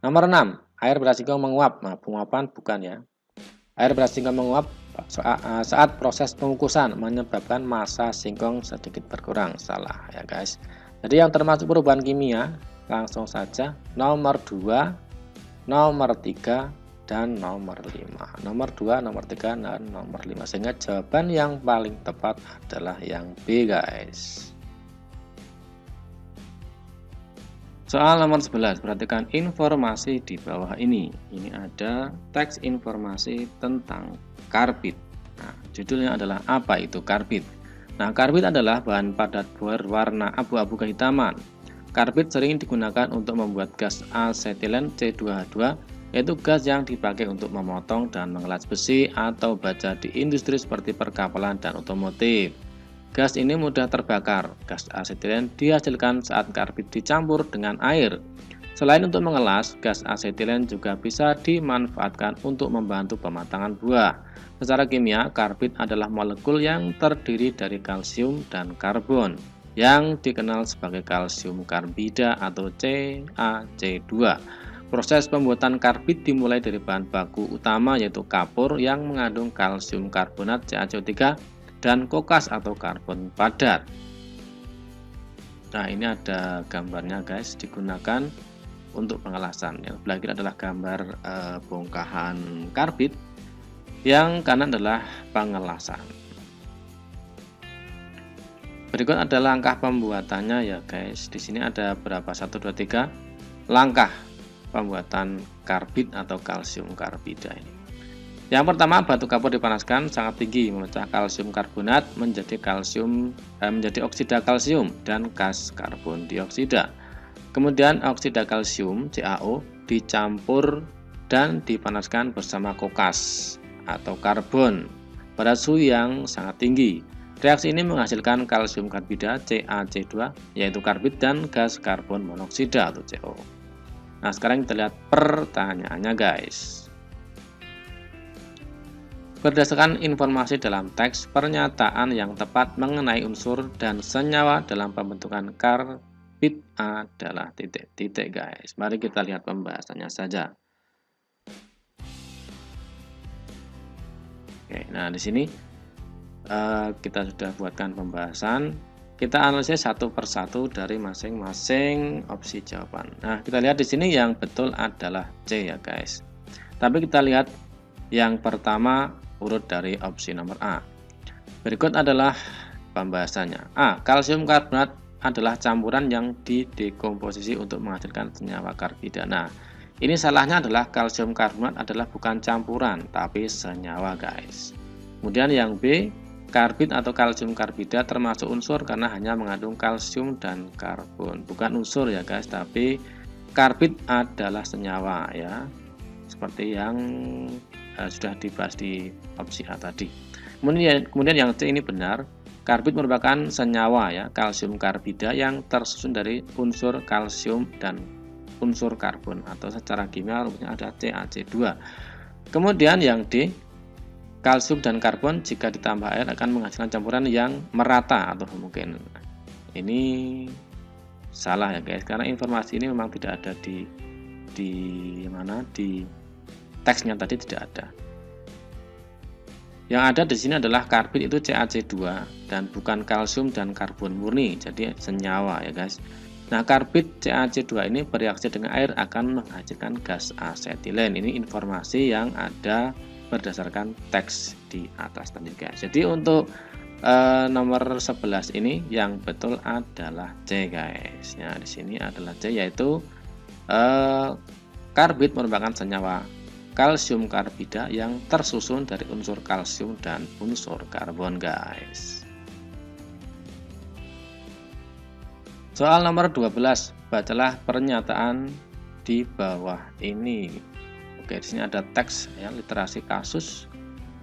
Nomor 6, air beras singkong menguap. Nah, penguapan bukan ya. Air beras singkong menguap saat proses pengukusan menyebabkan massa singkong sedikit berkurang. Salah ya guys. Jadi yang termasuk perubahan kimia langsung saja nomor 2, nomor 3, dan nomor 5. Nomor 2, nomor 3, dan nomor 5. Sehingga jawaban yang paling tepat adalah yang B guys. Soal nomor 11, perhatikan informasi di bawah ini. Ini ada teks informasi tentang karbid. Nah, judulnya adalah apa itu karbid? Nah, karbid adalah bahan padat berwarna abu-abu kehitaman. Karbid sering digunakan untuk membuat gas asetilen C2H2, yaitu gas yang dipakai untuk memotong dan mengelas besi atau baja di industri seperti perkapalan dan otomotif. Gas ini mudah terbakar. Gas asetilen dihasilkan saat karbid dicampur dengan air. Selain untuk mengelas, gas asetilen juga bisa dimanfaatkan untuk membantu pematangan buah. Secara kimia, karbid adalah molekul yang terdiri dari kalsium dan karbon, yang dikenal sebagai kalsium karbida atau CaC2. Proses pembuatan karbid dimulai dari bahan baku utama yaitu kapur yang mengandung kalsium karbonat CaCO3 dan kokas atau karbon padat. Nah, ini ada gambarnya guys, digunakan untuk pengelasan. Yang sebelah kiri adalah gambar bongkahan karbid, yang kanan adalah pengelasan. Berikut ada langkah pembuatannya ya guys. Di sini ada berapa? 1, 2, 3 langkah pembuatan karbid atau kalsium karbida ini. Yang pertama, batu kapur dipanaskan sangat tinggi, memecah kalsium karbonat menjadi oksida kalsium dan gas karbon dioksida. Kemudian oksida kalsium CaO dicampur dan dipanaskan bersama kokas atau karbon pada suhu yang sangat tinggi. Reaksi ini menghasilkan kalsium karbida CaC2 yaitu karbid dan gas karbon monoksida atau CO. Nah, sekarang kita lihat pertanyaannya guys. Berdasarkan informasi dalam teks, pernyataan yang tepat mengenai unsur dan senyawa dalam pembentukan karbid adalah titik-titik guys. Mari kita lihat pembahasannya saja. Oke, nah di sini kita sudah buatkan pembahasan. Kita analisis satu persatu dari masing-masing opsi jawaban. Nah, kita lihat di sini yang betul adalah C ya guys. Tapi kita lihat yang pertama urut dari opsi nomor A. Berikut adalah pembahasannya. A. Kalsium karbonat adalah campuran yang didekomposisi untuk menghasilkan senyawa karbida. Nah, ini salahnya adalah kalsium karbonat adalah bukan campuran, tapi senyawa, guys. Kemudian yang B, karbid atau kalsium karbida termasuk unsur karena hanya mengandung kalsium dan karbon. Bukan unsur ya, guys, tapi karbid adalah senyawa ya. Seperti yang sudah dibahas di opsi A tadi. Kemudian yang C ini benar. Karbid merupakan senyawa ya, kalsium karbida yang tersusun dari unsur kalsium dan unsur karbon, atau secara kimia rumusnya ada CaC2. Kemudian yang D, kalsium dan karbon jika ditambah air akan menghasilkan campuran yang merata atau homogen. Ini salah ya, guys, karena informasi ini memang tidak ada di teksnya tadi, tidak ada. Yang ada di sini adalah karbid itu CaC2 dan bukan kalsium dan karbon murni, jadi senyawa ya, guys. Nah, karbid CaC2 ini bereaksi dengan air akan menghasilkan gas asetilen. Ini informasi yang ada berdasarkan teks di atas tadi, guys. Jadi untuk nomor 11 ini yang betul adalah C, guys. Ya, di sini adalah C, yaitu karbid merupakan senyawa kalsium karbida yang tersusun dari unsur kalsium dan unsur karbon, guys. Soal nomor 12, bacalah pernyataan di bawah ini. Oke, di sini ada teks ya, literasi kasus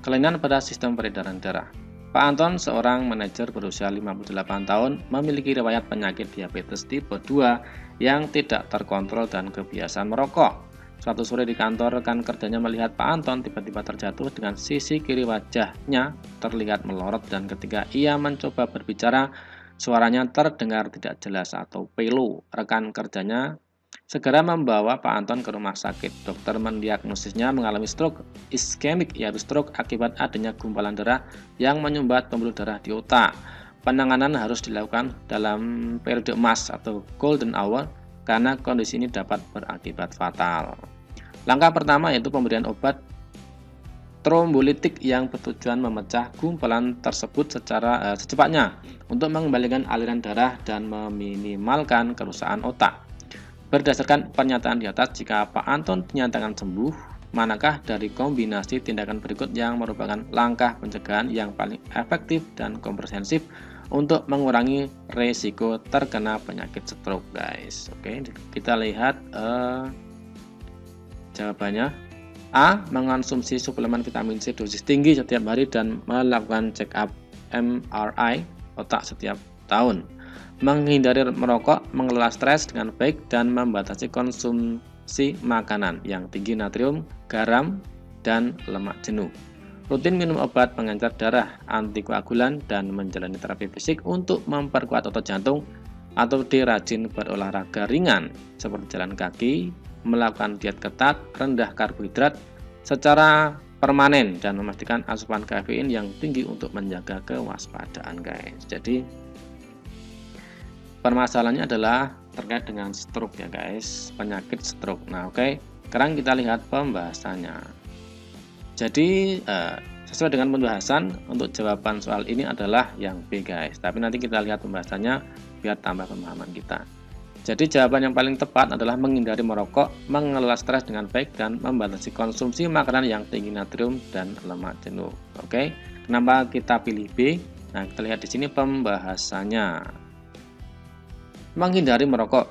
kelainan pada sistem peredaran darah. Pak Anton, seorang manajer berusia 58 tahun, memiliki riwayat penyakit diabetes tipe 2 yang tidak terkontrol dan kebiasaan merokok. Suatu sore di kantor, rekan kerjanya melihat Pak Anton tiba-tiba terjatuh dengan sisi kiri wajahnya terlihat melorot, dan ketika ia mencoba berbicara, suaranya terdengar tidak jelas atau pilu. Rekan kerjanya segera membawa Pak Anton ke rumah sakit. Dokter mendiagnosisnya mengalami stroke iskemik, yaitu stroke akibat adanya gumpalan darah yang menyumbat pembuluh darah di otak. Penanganan harus dilakukan dalam periode emas atau golden hour karena kondisi ini dapat berakibat fatal. Langkah pertama yaitu pemberian obat trombolitik yang bertujuan memecah gumpalan tersebut secara secepatnya untuk mengembalikan aliran darah dan meminimalkan kerusakan otak. Berdasarkan pernyataan di atas, jika Pak Anton dinyatakan sembuh, manakah dari kombinasi tindakan berikut yang merupakan langkah pencegahan yang paling efektif dan komprehensif untuk mengurangi resiko terkena penyakit stroke, guys? Oke, kita lihat jawabannya. A. Mengonsumsi suplemen vitamin C dosis tinggi setiap hari dan melakukan check up MRI otak setiap tahun. Menghindari merokok, mengelola stres dengan baik, dan membatasi konsumsi makanan yang tinggi natrium, garam, dan lemak jenuh. Rutin minum obat pengencer darah, antikoagulan, dan menjalani terapi fisik untuk memperkuat otot jantung, atau rajin berolahraga ringan seperti jalan kaki, melakukan diet ketat, rendah karbohidrat secara permanen, dan memastikan asupan kafein yang tinggi untuk menjaga kewaspadaan, guys. Jadi permasalahannya adalah terkait dengan stroke ya, guys, penyakit stroke. Nah, oke, sekarang kita lihat pembahasannya. Jadi sesuai dengan pembahasan, untuk jawaban soal ini adalah yang B, guys. Tapi nanti kita lihat pembahasannya biar tambah pemahaman kita. Jadi jawaban yang paling tepat adalah menghindari merokok, mengelola stres dengan baik, dan membatasi konsumsi makanan yang tinggi natrium dan lemak jenuh. Oke, kenapa kita pilih B? Nah, kita lihat di sini pembahasannya. Menghindari merokok.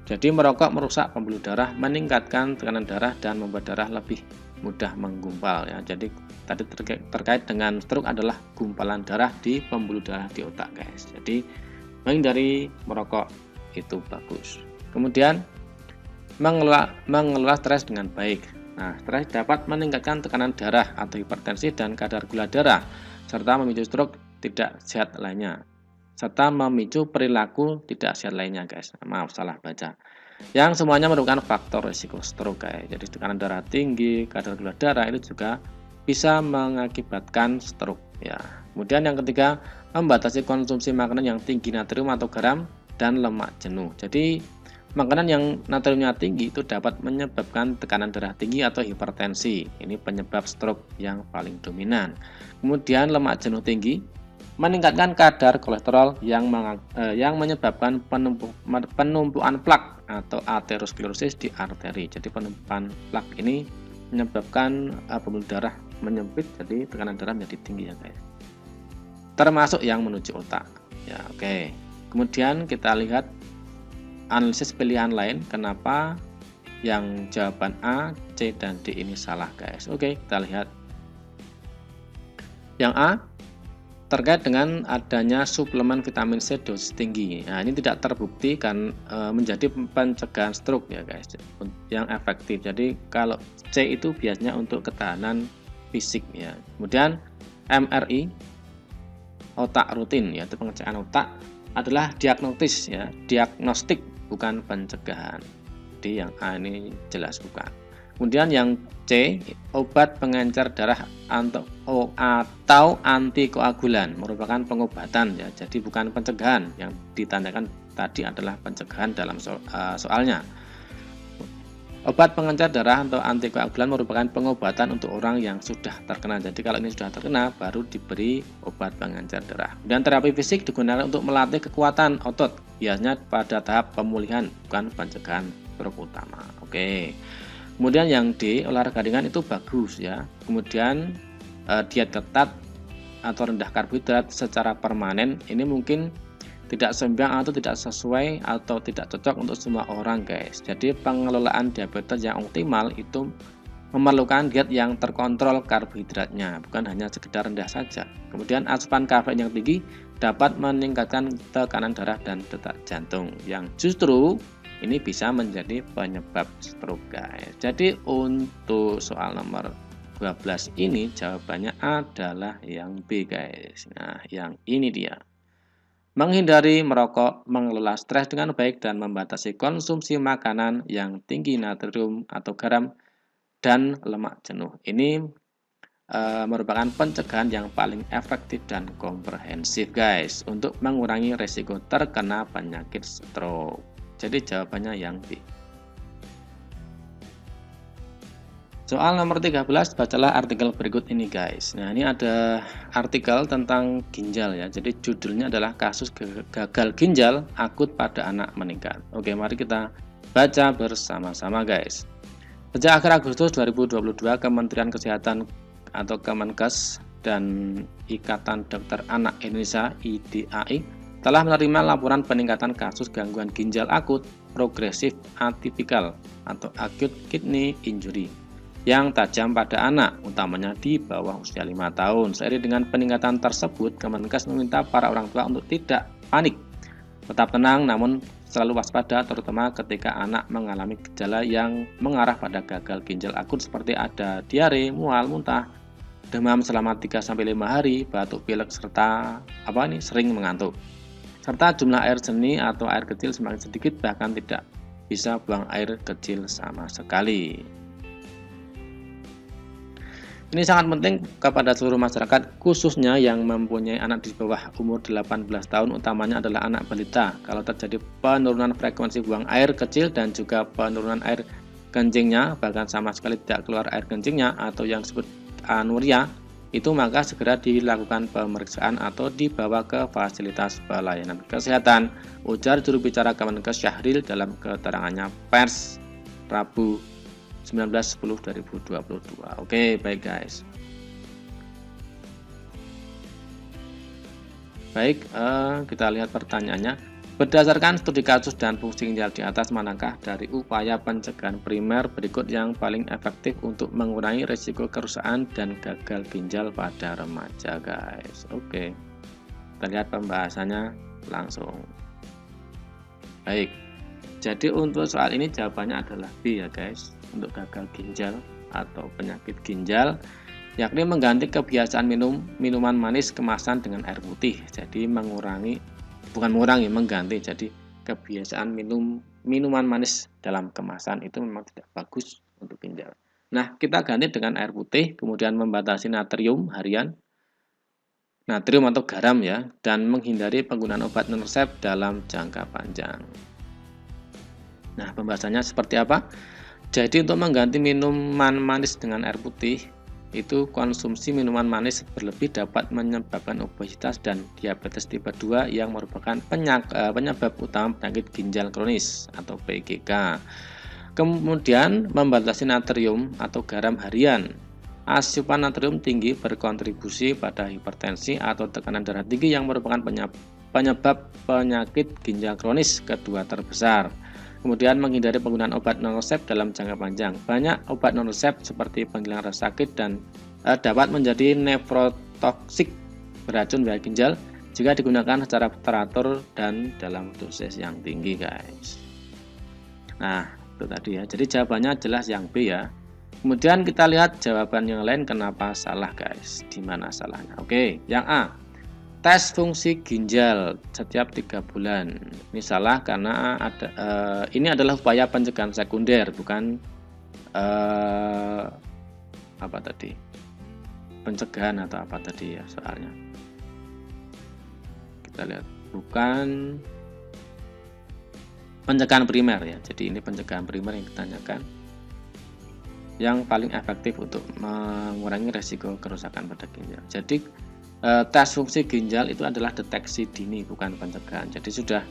Jadi merokok merusak pembuluh darah, meningkatkan tekanan darah, dan membuat darah lebih mudah menggumpal ya. Jadi tadi terkait dengan stroke adalah gumpalan darah di pembuluh darah di otak, guys. Jadi menghindari merokok itu bagus. Kemudian mengelola stres dengan baik. Nah, stres dapat meningkatkan tekanan darah atau hipertensi dan kadar gula darah, serta memicu stroke tidak sehat lainnya, serta memicu perilaku tidak sehat lainnya, guys. Maaf, salah baca. Yang semuanya merupakan faktor risiko stroke, guys. Jadi tekanan darah tinggi, kadar gula darah itu juga bisa mengakibatkan stroke ya. Kemudian yang ketiga, membatasi konsumsi makanan yang tinggi natrium atau garam dan lemak jenuh. Jadi Makanan yang natriumnya tinggi itu dapat menyebabkan tekanan darah tinggi atau hipertensi. Ini penyebab stroke yang paling dominan. Kemudian lemak jenuh tinggi meningkatkan kadar kolesterol yang menyebabkan penumpukan plak atau aterosklerosis di arteri. Jadi penumpukan plak ini menyebabkan pembuluh darah menyempit, jadi tekanan darah menjadi tinggi ya guys. Termasuk yang menuju otak. Ya, oke. Kemudian kita lihat analisis pilihan lain, kenapa yang jawaban A, C, dan D ini salah guys. Oke, kita lihat. Yang A, terkait dengan adanya suplemen vitamin C dosis tinggi. Nah, ini tidak terbukti kan menjadi pencegahan stroke ya guys, yang efektif. Jadi kalau C itu biasanya untuk ketahanan fisik ya. Kemudian MRI otak rutin ya, itu pengecekan otak adalah diagnostik bukan pencegahan. Jadi yang A ini jelas bukan. Kemudian yang C, obat pengencer darah atau antikoagulan merupakan pengobatan ya, jadi bukan pencegahan. Yang ditandakan tadi adalah pencegahan dalam soalnya. Obat pengencer darah atau antikoagulan merupakan pengobatan untuk orang yang sudah terkena. Jadi kalau ini sudah terkena baru diberi obat pengencer darah. Dan terapi fisik digunakan untuk melatih kekuatan otot, biasanya pada tahap pemulihan bukan pencegahan stroke utama. Oke. Kemudian yang D, olahraga ringan itu bagus ya. Kemudian diet ketat atau rendah karbohidrat secara permanen ini mungkin tidak seimbang atau tidak sesuai atau tidak cocok untuk semua orang guys. Jadi pengelolaan diabetes yang optimal itu memerlukan diet yang terkontrol karbohidratnya, bukan hanya sekedar rendah saja. Kemudian asupan kafein yang tinggi dapat meningkatkan tekanan darah dan detak jantung, yang justru ini bisa menjadi penyebab stroke guys. Jadi untuk soal nomor 12 ini jawabannya adalah yang B guys. Nah, yang ini dia. Menghindari merokok, mengelola stres dengan baik, dan membatasi konsumsi makanan yang tinggi natrium atau garam dan lemak jenuh. Ini merupakan pencegahan yang paling efektif dan komprehensif guys untuk mengurangi resiko terkena penyakit stroke. Jadi jawabannya yang B. Soal nomor 13, bacalah artikel berikut ini guys. Nah, ini ada artikel tentang ginjal ya. Jadi judulnya adalah kasus gagal ginjal akut pada anak meningkat. Oke, mari kita baca bersama-sama guys. Sejak akhir Agustus 2022, Kementerian Kesehatan atau Kemenkes dan Ikatan Dokter Anak Indonesia (IDAI) telah menerima laporan peningkatan kasus gangguan ginjal akut progresif atipikal atau acute kidney injury yang tajam pada anak, utamanya di bawah usia 5 tahun. Seiring dengan peningkatan tersebut, Kemenkes meminta para orang tua untuk tidak panik, tetap tenang namun selalu waspada, terutama ketika anak mengalami gejala yang mengarah pada gagal ginjal akut seperti ada diare, mual, muntah, demam selama 3-5 hari, batuk pilek, serta sering mengantuk. Serta jumlah air seni atau air kecil semakin sedikit, bahkan tidak bisa buang air kecil sama sekali. Ini sangat penting kepada seluruh masyarakat, khususnya yang mempunyai anak di bawah umur 18 tahun, utamanya adalah anak balita. Kalau terjadi penurunan frekuensi buang air kecil dan juga penurunan air kencingnya, bahkan sama sekali tidak keluar air kencingnya atau yang disebut anuria, itu maka segera dilakukan pemeriksaan atau dibawa ke fasilitas pelayanan kesehatan, ujar juru bicara Kemenkes Syahril dalam keterangannya pers Rabu 19/10/2022. Oke, baik guys. Baik, kita lihat pertanyaannya. Berdasarkan studi kasus dan fungsi ginjal di atas, manakah dari upaya pencegahan primer berikut yang paling efektif untuk mengurangi risiko kerusakan dan gagal ginjal pada remaja guys? Oke, kita lihat pembahasannya langsung. Baik, jadi untuk soal ini jawabannya adalah B ya guys, untuk gagal ginjal atau penyakit ginjal, yakni mengganti kebiasaan minuman manis kemasan dengan air putih. Jadi mengganti. Jadi kebiasaan minuman manis dalam kemasan itu memang tidak bagus untuk ginjal. Nah, kita ganti dengan air putih, kemudian membatasi natrium harian, natrium atau garam ya, dan menghindari penggunaan obat non resep dalam jangka panjang. Nah, pembahasannya seperti apa? Jadi untuk mengganti minuman manis dengan air putih, itu konsumsi minuman manis berlebih dapat menyebabkan obesitas dan diabetes tipe 2 yang merupakan penyebab utama penyakit ginjal kronis atau PGK. Kemudian membatasi natrium atau garam harian. Asupan natrium tinggi berkontribusi pada hipertensi atau tekanan darah tinggi yang merupakan penyebab penyakit ginjal kronis kedua terbesar. Kemudian menghindari penggunaan obat non-resep dalam jangka panjang. Banyak obat non-resep seperti penghilang rasa sakit dan dapat menjadi nefrotoksik, beracun bagi ginjal jika digunakan secara teratur dan dalam dosis yang tinggi, guys. Nah, itu tadi ya. Jadi jawabannya jelas yang B ya. Kemudian kita lihat jawaban yang lain kenapa salah, guys. Di mana salahnya? Oke, yang A. Tes fungsi ginjal setiap 3 bulan. Ini salah karena ini adalah upaya pencegahan sekunder, bukan apa tadi? Pencegahan atau apa tadi ya soalnya. Kita lihat, bukan pencegahan primer ya. Jadi ini pencegahan primer yang ditanyakan, yang paling efektif untuk mengurangi resiko kerusakan pada ginjal. Jadi tes fungsi ginjal itu adalah deteksi dini, bukan pencegahan. Jadi sudah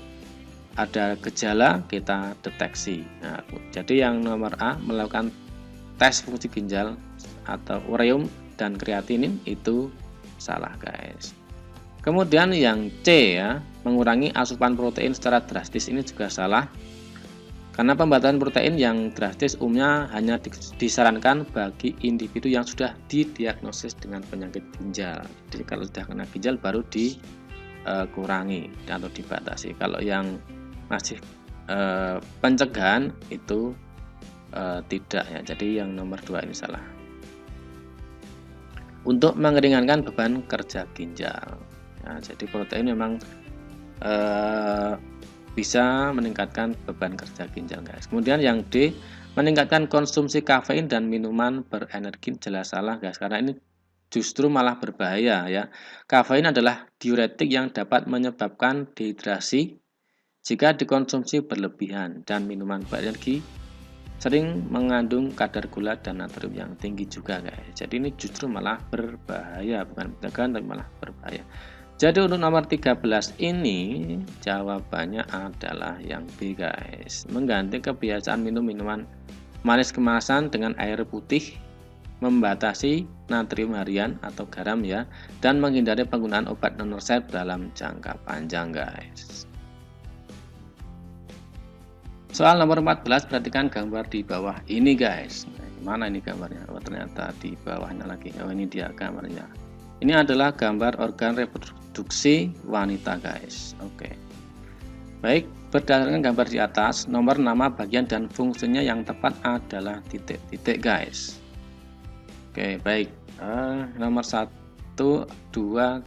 ada gejala, kita deteksi. Nah, jadi yang nomor A, melakukan tes fungsi ginjal atau ureum dan kreatinin itu salah, guys. Kemudian yang C ya, mengurangi asupan protein secara drastis, ini juga salah. Karena pembatasan protein yang drastis umumnya hanya disarankan bagi individu yang sudah didiagnosis dengan penyakit ginjal. Jadi kalau sudah kena ginjal baru dikurangi atau dibatasi. Kalau yang masih pencegahan itu tidak ya. Jadi yang nomor 2 ini salah. Untuk meringankan beban kerja ginjal. Ya, jadi protein memang bisa meningkatkan beban kerja ginjal, guys. Kemudian yang D, meningkatkan konsumsi kafein dan minuman berenergi, jelas salah, guys, karena ini justru malah berbahaya ya. Kafein adalah diuretik yang dapat menyebabkan dehidrasi jika dikonsumsi berlebihan, dan minuman berenergi sering mengandung kadar gula dan natrium yang tinggi juga, guys. Jadi ini justru malah berbahaya, bukan pencegahan tapi malah berbahaya. Jadi untuk nomor 13 ini jawabannya adalah yang B, guys. Mengganti kebiasaan minum minuman manis kemasan dengan air putih, membatasi natrium harian atau garam ya, dan menghindari penggunaan obat non resep dalam jangka panjang, guys. Soal nomor 14, perhatikan gambar di bawah ini, guys. Mana ini gambarnya? Oh, ternyata di bawahnya lagi. Oh, ini dia gambarnya. Ini adalah gambar organ reproduksi wanita, guys. Oke. Baik, berdasarkan gambar di atas, nomor nama bagian dan fungsinya yang tepat adalah titik-titik, guys. Oke, baik. Nomor 1, 2,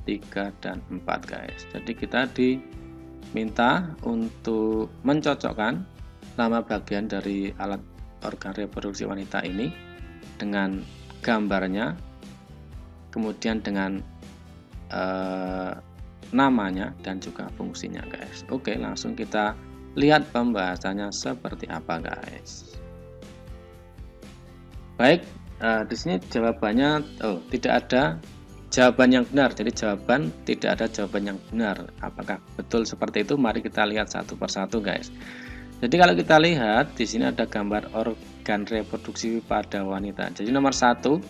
3, dan 4, guys. Jadi kita diminta untuk mencocokkan nama bagian dari alat organ reproduksi wanita ini dengan gambarnya, kemudian dengan namanya dan juga fungsinya, guys. Oke, langsung kita lihat pembahasannya seperti apa, guys. Baik, di sini jawabannya tidak ada jawaban yang benar. Jadi jawaban tidak ada jawaban yang benar. Apakah betul seperti itu? Mari kita lihat satu persatu, guys. Jadi kalau kita lihat di sini ada gambar organ reproduksi pada wanita. Jadi nomor 1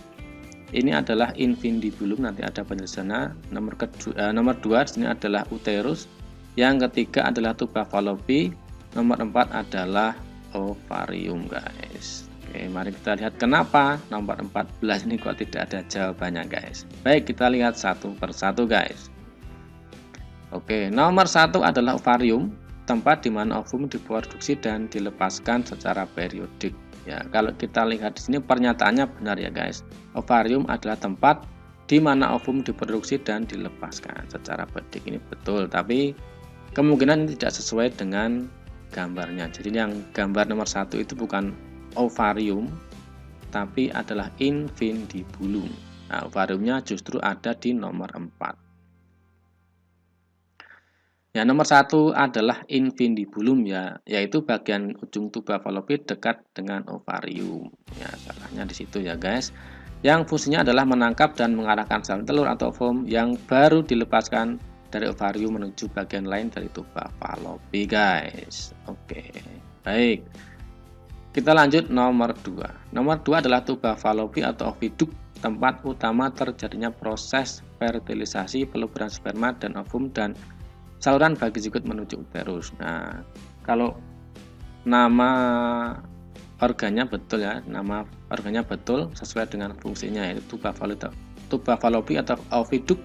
ini adalah infundibulum, nanti ada penjelasannya. Nomor 2 di sini adalah uterus. Yang ketiga adalah tuba fallopi. Nomor 4 adalah ovarium, guys. Oke, mari kita lihat kenapa nomor 14 ini kok tidak ada jawabannya, guys. Baik, kita lihat satu persatu, guys. Oke, nomor 1 adalah ovarium, tempat di mana ovum diproduksi dan dilepaskan secara periodik. Ya, kalau kita lihat di sini pernyataannya benar ya, guys. Ovarium adalah tempat di mana ovum diproduksi dan dilepaskan secara periodik. Ini betul, tapi kemungkinan ini tidak sesuai dengan gambarnya. Jadi yang gambar nomor 1 itu bukan ovarium, tapi adalah infundibulum. Nah, ovariumnya justru ada di nomor 4. Ya, nomor satu adalah infundibulum ya, yaitu bagian ujung tuba fallopi dekat dengan ovarium. Ya, salahnya di situ ya guys. Yang fungsinya adalah menangkap dan mengarahkan sel telur atau ovum yang baru dilepaskan dari ovarium menuju bagian lain dari tuba fallopi guys. Oke, baik. Kita lanjut nomor 2. Nomor 2 adalah tuba fallopi atau oviduk, tempat utama terjadinya proses fertilisasi peluburan sperma dan ovum dan saluran bagi zigot menuju uterus. Nah, kalau nama organnya betul ya, nama organnya betul sesuai dengan fungsinya, yaitu tuba fallopi atau oviduk,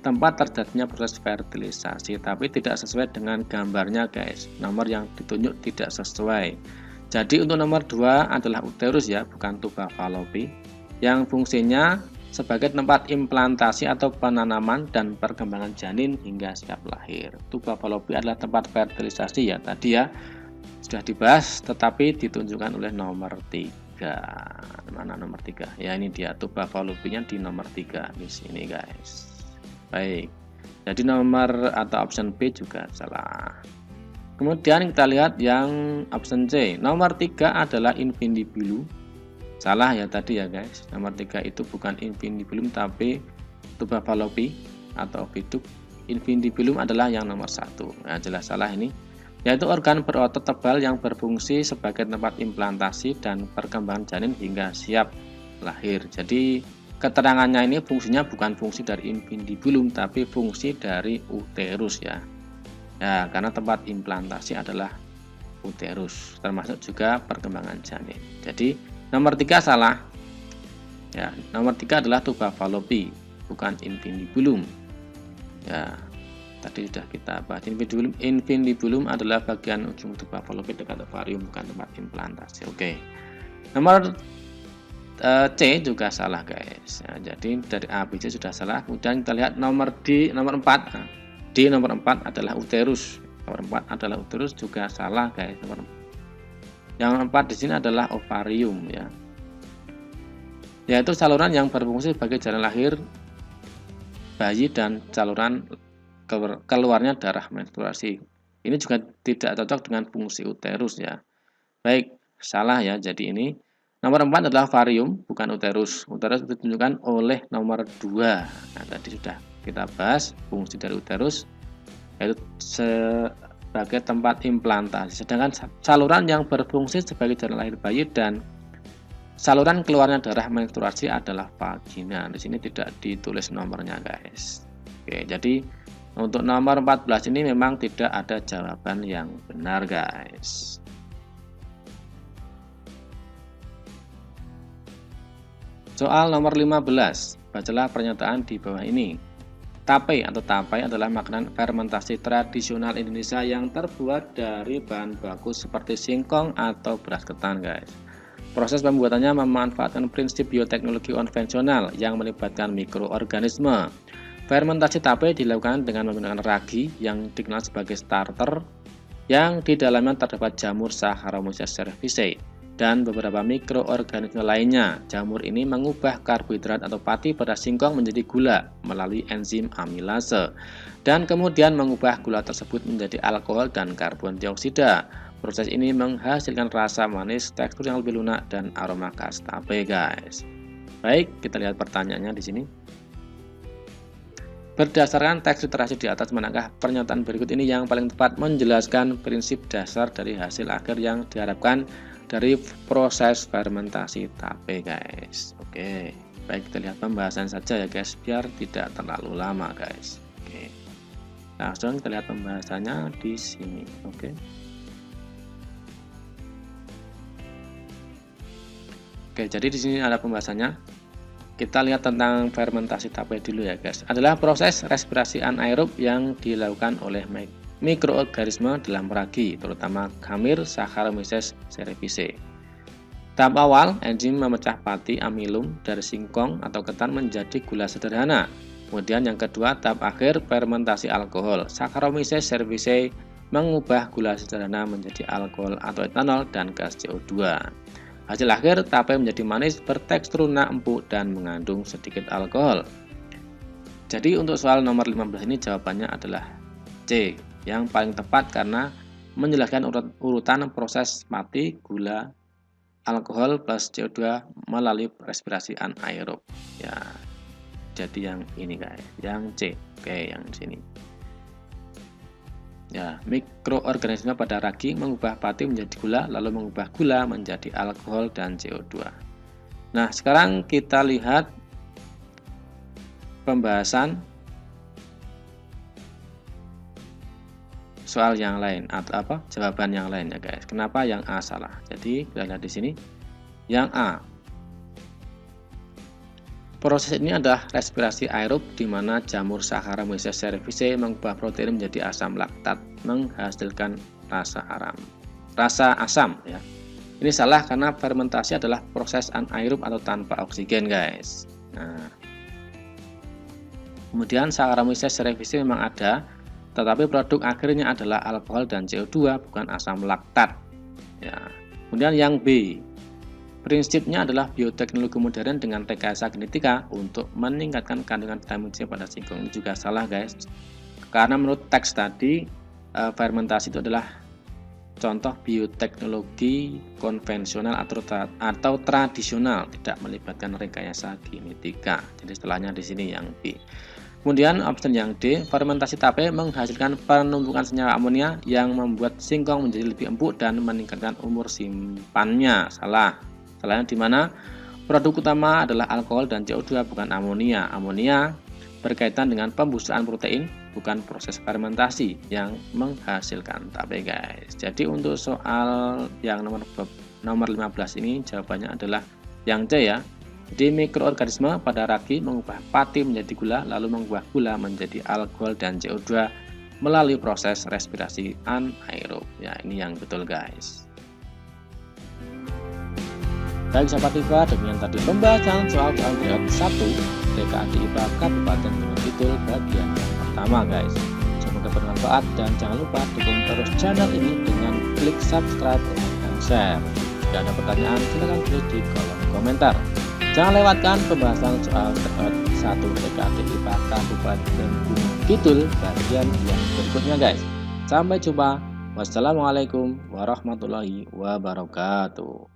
tempat terjadinya proses fertilisasi, tapi tidak sesuai dengan gambarnya guys. Nomor yang ditunjuk tidak sesuai. Jadi untuk nomor 2 adalah uterus ya, bukan tuba fallopi, yang fungsinya sebagai tempat implantasi atau penanaman dan perkembangan janin hingga siap lahir. Tuba fallopi adalah tempat fertilisasi ya, tadi ya sudah dibahas, tetapi ditunjukkan oleh nomor 3. Mana nomor 3? Ya, ini dia tuba fallopinya di nomor 3 di sini guys. Baik. Jadi nomor atau option B juga salah. Kemudian kita lihat yang option C. Nomor 3 adalah infundibulum. Salah ya tadi ya guys, nomor 3 itu bukan infundibulum tapi tuba fallopi atau oviduk. Infundibulum adalah yang nomor 1. Nah, jelas salah ini, yaitu organ berotot tebal yang berfungsi sebagai tempat implantasi dan perkembangan janin hingga siap lahir. Jadi keterangannya ini fungsinya bukan fungsi dari infundibulum tapi fungsi dari uterus ya. Ya, karena tempat implantasi adalah uterus, termasuk juga perkembangan janin. Jadi nomor 3 salah. Ya, nomor 3 adalah tuba fallopi, bukan infundibulum. Ya, tadi sudah kita bahas. Infundibulum adalah bagian ujung tuba fallopi dekat ovarium, bukan tempat implantasi. Oke. Nomor C juga salah guys. Ya, jadi dari A, B, C sudah salah. Kemudian kita lihat nomor D, nomor 4. D nomor 4 adalah uterus. Nomor 4 adalah uterus juga salah guys. Yang 4 di sini adalah ovarium ya. Yaitu saluran yang berfungsi sebagai jalan lahir bayi dan saluran keluarnya darah menstruasi. Ini juga tidak cocok dengan fungsi uterus ya. Baik, salah ya. Jadi ini nomor 4 adalah ovarium, bukan uterus. Uterus ditunjukkan oleh nomor 2. Nah, tadi sudah kita bahas fungsi dari uterus, yaitu sebagai tempat implantasi. Sedangkan saluran yang berfungsi sebagai jalan lahir bayi dan saluran keluarnya darah menstruasi adalah vagina. Di sini tidak ditulis nomornya guys. Oke, jadi untuk nomor 14 ini memang tidak ada jawaban yang benar guys. Soal nomor 15. Bacalah pernyataan di bawah ini. Tape atau tapai adalah makanan fermentasi tradisional Indonesia yang terbuat dari bahan baku seperti singkong atau beras ketan guys. Proses pembuatannya memanfaatkan prinsip bioteknologi konvensional yang melibatkan mikroorganisme. Fermentasi tape dilakukan dengan menggunakan ragi yang dikenal sebagai starter, yang di dalamnya terdapat jamur Saccharomyces cerevisiae dan beberapa mikroorganisme lainnya. Jamur ini mengubah karbohidrat atau pati pada singkong menjadi gula melalui enzim amilase dan kemudian mengubah gula tersebut menjadi alkohol dan karbon dioksida. Proses ini menghasilkan rasa manis, tekstur yang lebih lunak dan aroma khas tape guys. Baik, kita lihat pertanyaannya di sini. Berdasarkan teks literasi di atas, manakah pernyataan berikut ini yang paling tepat menjelaskan prinsip dasar dari hasil akhir yang diharapkan dari proses fermentasi tape guys. Oke, baik, kita lihat pembahasan saja ya guys, biar tidak terlalu lama guys. Oke, langsung kita lihat pembahasannya di sini. Oke, jadi di sini ada pembahasannya. Kita lihat tentang fermentasi tape dulu ya guys. Adalah proses respirasi anaerob yang dilakukan oleh mikroorganisme dalam ragi, terutama khamir Saccharomyces cerevisiae. Tahap awal, enzim memecah pati amilum dari singkong atau ketan menjadi gula sederhana. Kemudian yang kedua, tahap akhir fermentasi alkohol. Saccharomyces cerevisiae mengubah gula sederhana menjadi alkohol atau etanol dan gas CO2. Hasil akhir, tape menjadi manis, bertekstur lunak, empuk, dan mengandung sedikit alkohol. Jadi untuk soal nomor 15 ini jawabannya adalah C. yang paling tepat karena menjelaskan urutan proses mati gula alkohol plus CO2 melalui respirasi anaerob. Ya, jadi yang ini guys, yang C. Oke, yang sini. Ya, mikroorganisme pada ragi mengubah pati menjadi gula, lalu mengubah gula menjadi alkohol dan CO2. Nah, sekarang kita lihat pembahasan soal yang lain atau jawaban yang lain ya guys. Kenapa yang A salah? Jadi kita lihat di sini. Yang A. Proses ini adalah respirasi aerob di mana jamur Saccharomyces cerevisiae mengubah protein menjadi asam laktat menghasilkan rasa asam ya. Ini salah karena fermentasi adalah proses anaerob atau tanpa oksigen guys. Nah, kemudian Saccharomyces cerevisiae memang ada, tetapi produk akhirnya adalah alkohol dan CO2 bukan asam laktat ya. Kemudian yang B. Prinsipnya adalah bioteknologi modern dengan rekayasa genetika untuk meningkatkan kandungan vitamin C pada singkong. Ini juga salah guys. Karena menurut teks tadi fermentasi itu adalah contoh bioteknologi konvensional atau tradisional, tidak melibatkan rekayasa genetika. Jadi setelahnya di sini yang B. Kemudian option yang D, fermentasi tape menghasilkan penumpukan senyawa amonia yang membuat singkong menjadi lebih empuk dan meningkatkan umur simpannya. Salah. Salahnya di mana produk utama adalah alkohol dan CO2 bukan amonia. Amonia berkaitan dengan pembusaan protein, bukan proses fermentasi yang menghasilkan tape guys. Jadi untuk soal yang nomor 15 ini jawabannya adalah yang C ya. Jadi mikroorganisme pada ragi mengubah pati menjadi gula, lalu mengubah gula menjadi alkohol dan CO2 melalui proses respirasi anaerob. Ya, ini yang betul guys. Baik sahabat IPA, demikian tadi pembahasan soal periode 1 TKA IPA Kabupaten Gunung Kidul bagian yang pertama guys. Semoga bermanfaat dan jangan lupa dukung terus channel ini dengan klik subscribe dan share. Jika ada pertanyaan silahkan tulis di kolom komentar. Jangan lewatkan pembahasan soal periode 1 TKA IPA Kabupaten Gunung Kidul bagian yang berikutnya guys. Sampai jumpa. Wassalamualaikum warahmatullahi wabarakatuh.